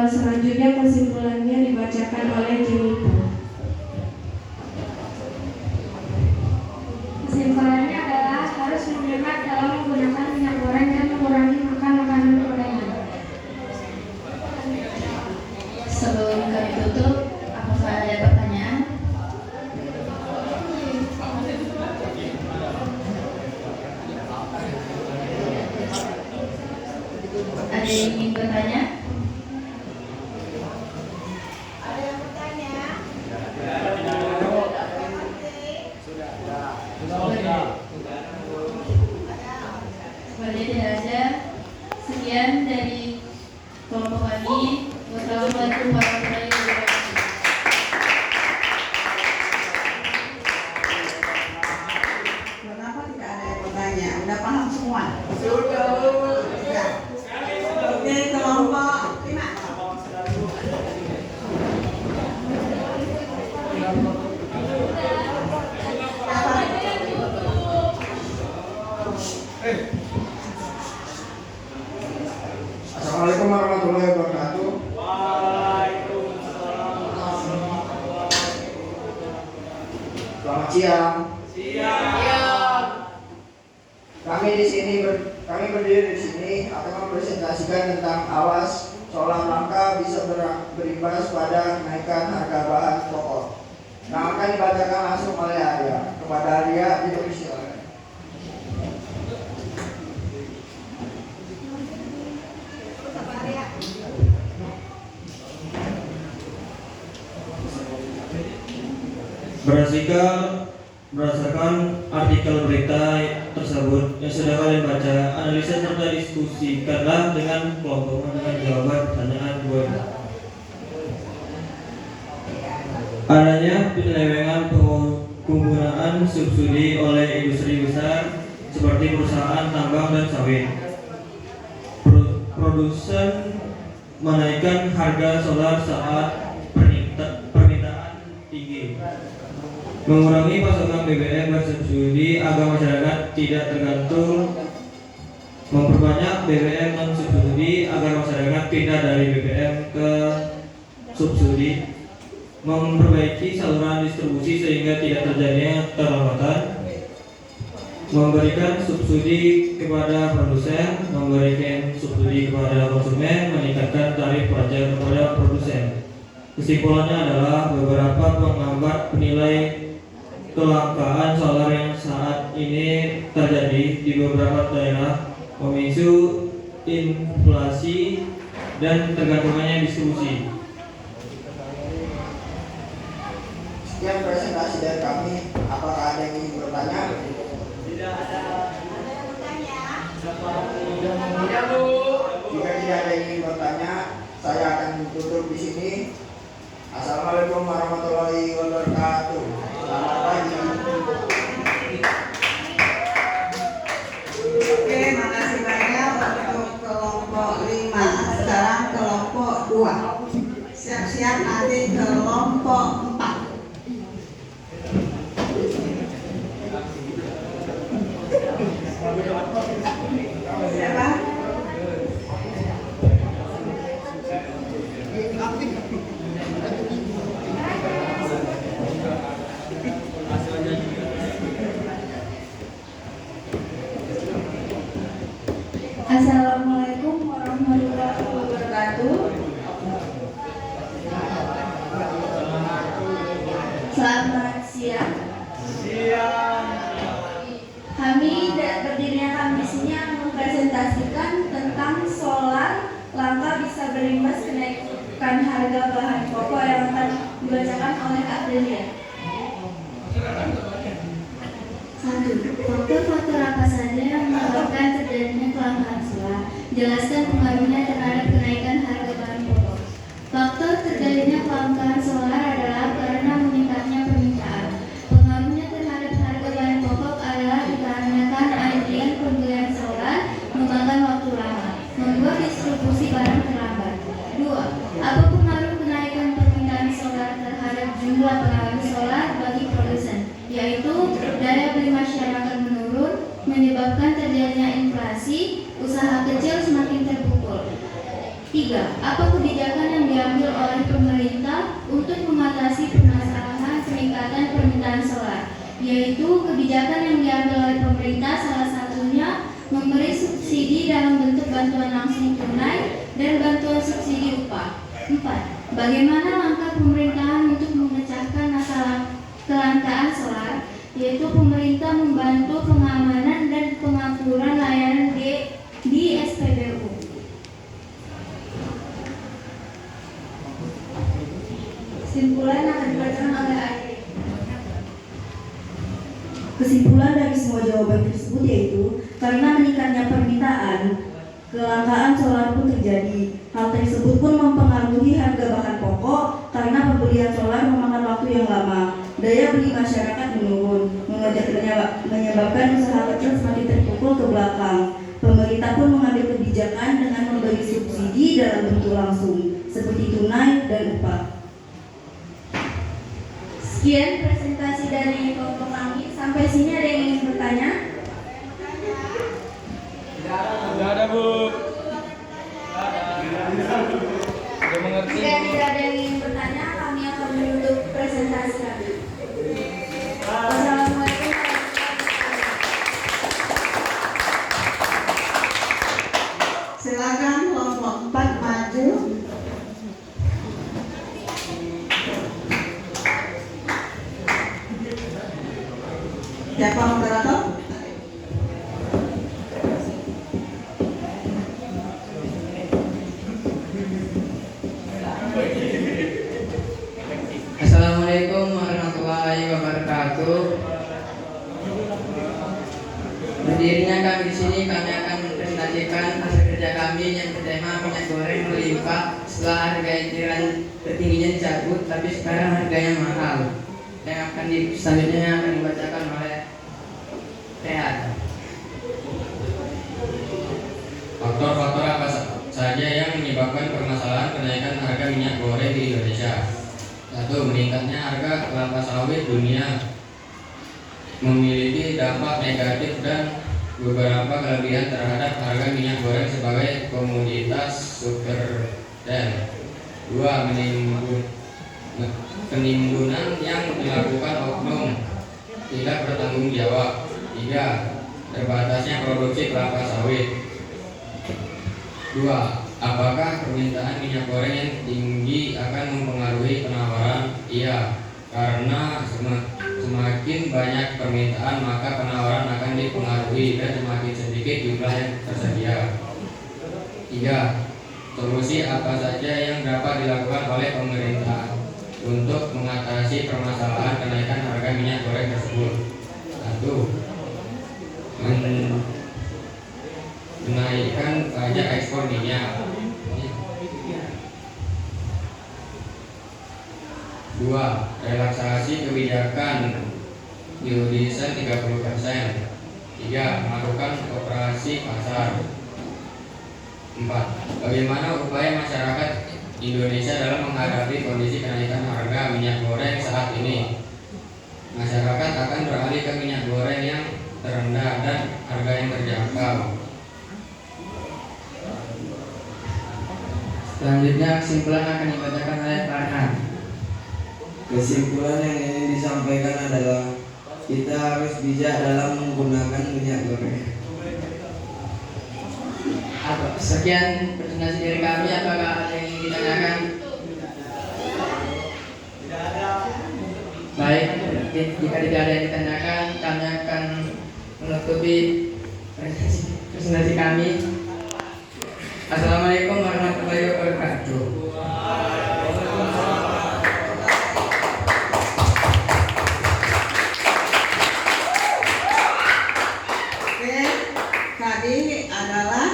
Speaker 10: Selanjutnya kesimpulannya dibacakan oleh Jennifer.
Speaker 3: Kesimpulannya adalah harus menghemat dalam menggunakan minyak goreng dan mengurangi makan makanan gorengan. Sebelum kami tutup, apakah ada pertanyaan? Ada yang ingin bertanya? Seperti tidak ada. Sekian dari kelompok kami. Wassalamualaikum warahmatullahi wabarakatuh.
Speaker 1: Kenapa tidak ada yang bertanya? Udah paham semua?
Speaker 12: Sudah.
Speaker 1: Oke, kelompok 5.
Speaker 16: Assalamualaikum warahmatullahi wabarakatuh. Selamat siang. Kami berdiri di sini akan mempresentasikan tentang awas seolah langka bisa berimbas pada kenaikan harga bahan pokok. Yang akan dibacakan langsung oleh Arya. Kepada Arya dipersilakan.
Speaker 8: Berdasarkan artikel berita tersebut yang sudah kalian baca, analisa serta diskusikanlah dengan kelompok dengan jawaban pertanyaan 2. Adanya penyelewengan penggunaan subsidi oleh industri besar seperti perusahaan tambang dan sawit. Produsen menaikkan harga solar saat permintaan tinggi. Mengurangi pasokan BBM bersubsidi agar masyarakat tidak tergantung. Memperbanyak BBM non subsidi agar masyarakat pindah dari BBM ke subsidi. Memperbaiki saluran distribusi sehingga tidak terjadinya keterlambatan. Memberikan subsidi kepada produsen, memberikan subsidi kepada konsumen, meningkatkan tarif pajak kepada produsen. Kesimpulannya adalah beberapa penghambat penilai kelangkaan solar yang saat ini terjadi di beberapa daerah memicu inflasi dan tergantungnya distribusi.
Speaker 16: Sekian presentasi dari kami. Apakah ada yang ingin bertanya?
Speaker 12: Tidak ada.
Speaker 16: Jika tidak ada yang ingin bertanya, saya akan tutup di sini. Assalamualaikum warahmatullahi wabarakatuh. Selamat pagi.
Speaker 1: Oke, makasih banyak untuk kelompok 5. Sekarang kelompok 2. Siap-siap nanti kelompok 4. Siapa?
Speaker 17: Assalamualaikum warahmatullahi wabarakatuh. Selamat siang. Kami berdirinya kami di sini mempresentasikan tentang solar langka bisa berimbas kenaikan harga bahan pokok yang akan dibacakan oleh Kak Delia. 1. Faktor-faktor apa saja yang menyebabkan terjadinya kelangkaan solar? Jelaskan pengaruhnya terhadap kenaikan harga bahan pokok. Faktor terjadinya kelangkaan solar adalah karena meningkatnya permintaan. Pengaruhnya terhadap harga bahan pokok adalah dikarenakan antrian pembelian solar memakan waktu lama, membuat distribusi barang terlambat. 2. Apa pengaruh kenaikan permintaan solar terhadap jumlah pengaruh solar bagi produsen? Yaitu daya beli masyarakat menurun, menyebabkan terjadinya inflasi, usaha kecil semakin terpukul. 3. Apa kebijakan yang diambil oleh pemerintah untuk mengatasi permasalahan peningkatan permintaan solar? Yaitu kebijakan yang diambil oleh pemerintah salah satunya memberi subsidi dalam bentuk bantuan langsung tunai dan bantuan subsidi upah. 4. Bagaimana langkah pemerintahan untuk memecahkan masalah kelangkaan solar? Yaitu pemerintah membantu pengamanan dan pengakuran layanan di SPBU. Kesimpulan akan dibacakan oleh Airi.
Speaker 18: Kesimpulan dari semua jawaban tersebut yaitu karena meningkatnya permintaan, kelangkaan solar pun terjadi. Hal tersebut pun mempengaruhi harga bahan pokok karena pembelian solar memakan waktu yang lama. Daya beli masyarakat menurun, menyebabkan usaha kecil semakin terpukul ke belakang. Pemerintah pun mengambil kebijakan dengan memberi subsidi dalam bentuk langsung, seperti tunai dan upah.
Speaker 17: Sekian presentasi dari kelompok kami. Sampai sini ada yang ingin bertanya?
Speaker 11: Tidak ada, Bu. Sudah mengerti.
Speaker 17: Jika tidak ada yang ingin bertanya, kami akan menutup presentasi kami. Wassalamualaikum.
Speaker 1: Silakan kelompok 4 maju. Siapa moderator?
Speaker 19: Assalamualaikum warahmatullahi wabarakatuh. Berdirinya kami di sini, kami akan mempresentasikan hasil kerja kami yang bertema minyak goreng melimpah setelah harga eceran tertingginya dicabut, tapi sekarang harganya mahal. Yang akan selanjutnya akan dibacakan oleh Rehat.
Speaker 20: Faktor-faktor apa saja yang menyebabkan permasalahan kenaikan harga minyak goreng di Indonesia? 1. Meningkatnya harga kelapa sawit dunia memiliki dampak negatif dan beberapa kelebihan terhadap harga minyak goreng sebagai komoditas subsisten. 2. Penimbunan yang dilakukan oknum tidak bertanggung jawab. 3. Terbatasnya produksi kelapa sawit. 2. Apakah permintaan minyak goreng yang tinggi akan mempengaruhi penawaran? Iya, karena semakin banyak permintaan maka penawaran akan dipengaruhi dan semakin sedikit jumlah yang tersedia. 3. Solusi apa saja yang dapat dilakukan oleh pemerintah? untuk mengatasi permasalahan kenaikan harga minyak goreng tersebut. 1. Menaikkan pajak ekspor minyak. 2. Relaksasi kebijakan biodiesel 30%. 3. Melakukan operasi pasar. 4. Bagaimana upaya masyarakat Indonesia dalam menghadapi kondisi kenaikan harga minyak goreng saat ini? Masyarakat akan beralih ke minyak goreng yang terendah dan harga yang terjangkau.
Speaker 19: Selanjutnya kesimpulan akan dibacakan oleh Farhan.
Speaker 21: Kesimpulan yang ingin disampaikan adalah kita harus bijak dalam menggunakan minyak goreng.
Speaker 19: Sekian presentasi dari kami. Apakah ada yang ingin ditanyakan? Baik, jika tidak ada yang ditanyakan, kami akan menutupi presentasi kami. Assalamualaikum warahmatullahi wabarakatuh.
Speaker 1: Oke, tadi adalah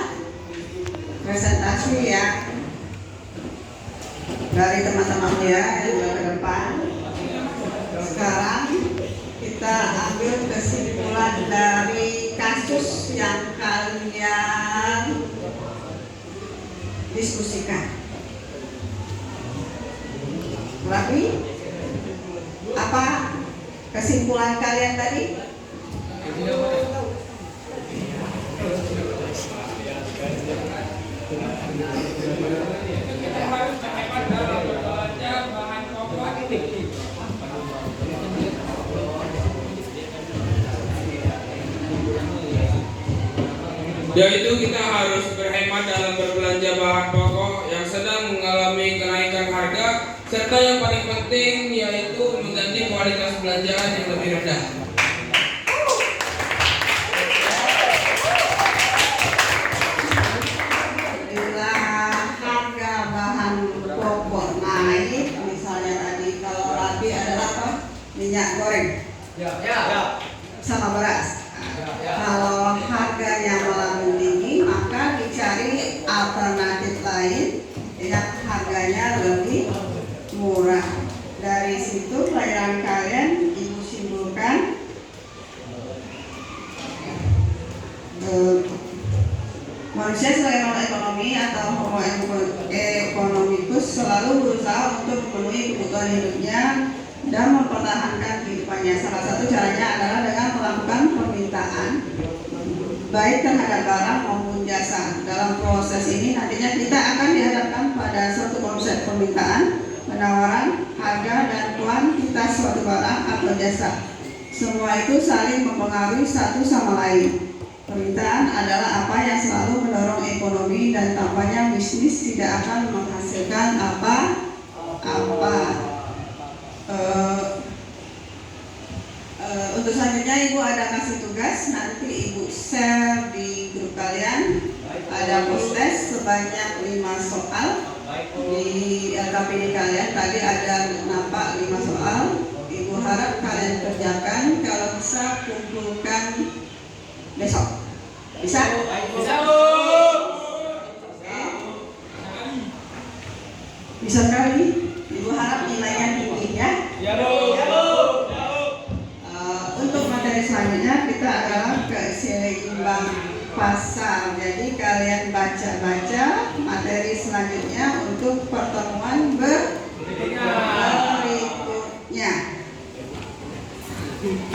Speaker 1: presentasi ya dari teman-teman ya yang ke depan. Sekarang kita ambil kesimpulan dari kasus yang kalian diskusikan. Rabi, apa kesimpulan kalian tadi?
Speaker 2: Kita harus menghemat dalam berbelanja bahan pokok. Yaitu kita harus berhemat dalam berbelanja bahan pokok yang sedang mengalami kenaikan harga, serta yang paling penting yaitu mengganti kualitas belanjaan yang lebih rendah.
Speaker 1: Bila harga bahan pokok naik, misalnya tadi kalau Rabi adalah apa? Minyak goreng sama beras. Kalau harganya melambung tinggi, maka dicari alternatif lain yang harganya lebih murah. Dari situ pelajaran kalian ibu simpulkan manusia sebagai makhluk ekonomi atau homo economicus selalu berusaha untuk memenuhi kebutuhan hidupnya dan mempertahankan kehidupannya. Salah satu caranya adalah dengan melakukan permintaan baik terhadap barang maupun jasa. Dalam proses ini nantinya kita akan dihadapkan pada suatu konsep permintaan, penawaran, harga, dan kuantitas suatu barang atau jasa. Semua itu saling mempengaruhi satu sama lain. Permintaan adalah apa yang selalu mendorong ekonomi dan tanpanya bisnis tidak akan menghasilkan apa-apa. Untuk selanjutnya ibu ada kasih tugas, nanti ibu share di grup kalian. Ada post test sebanyak 5 soal di LKPD kalian. Tadi ada nampak 5 soal. Ibu harap kalian kerjakan. Kalau bisa kumpulkan besok. Bisa? Bisa, Bu. Bisa sekali. Ibu harap nilainya tinggi ya. Ya, Bu. Untuk materi selanjutnya kita adalah keseimbang pasar. Jadi kalian baca-baca materi selanjutnya untuk pertemuan berikutnya.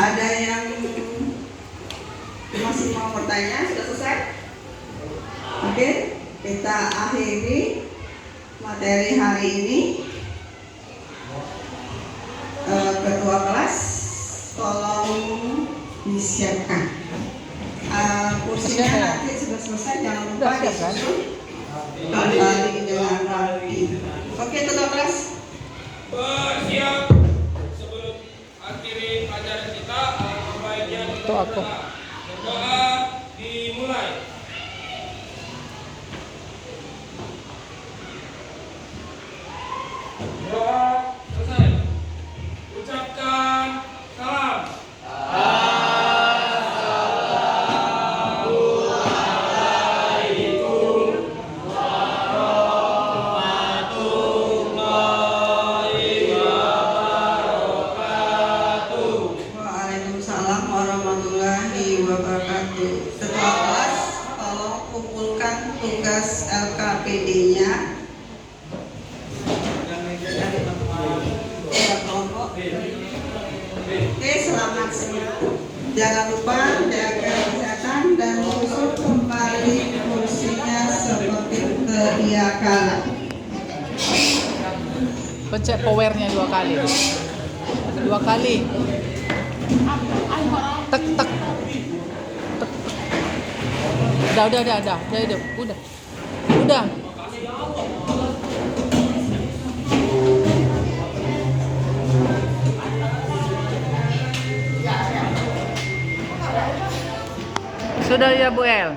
Speaker 1: Ada yang masih mau bertanya? Sudah selesai? Oke, kita akhiri materi hari ini. Ketua kelas tolong disiapkan kursinya, nanti sudah selesai jangan lupa disusun kembali dengan rapi. Oke, ketua kelas
Speaker 2: Bersiap. Sebelum akhiri pelajaran kita, baiknya kita berdoa dimulai. Doa selesai.
Speaker 1: tugas LKPD-nya. Oke, selamat siang. Jangan lupa jaga kesehatan dan usut kembali kursinya seperti sedia kala.
Speaker 13: Pencet powernya 2 kali. 2 kali. Tek tek. Udah. Sudah ya Bu El.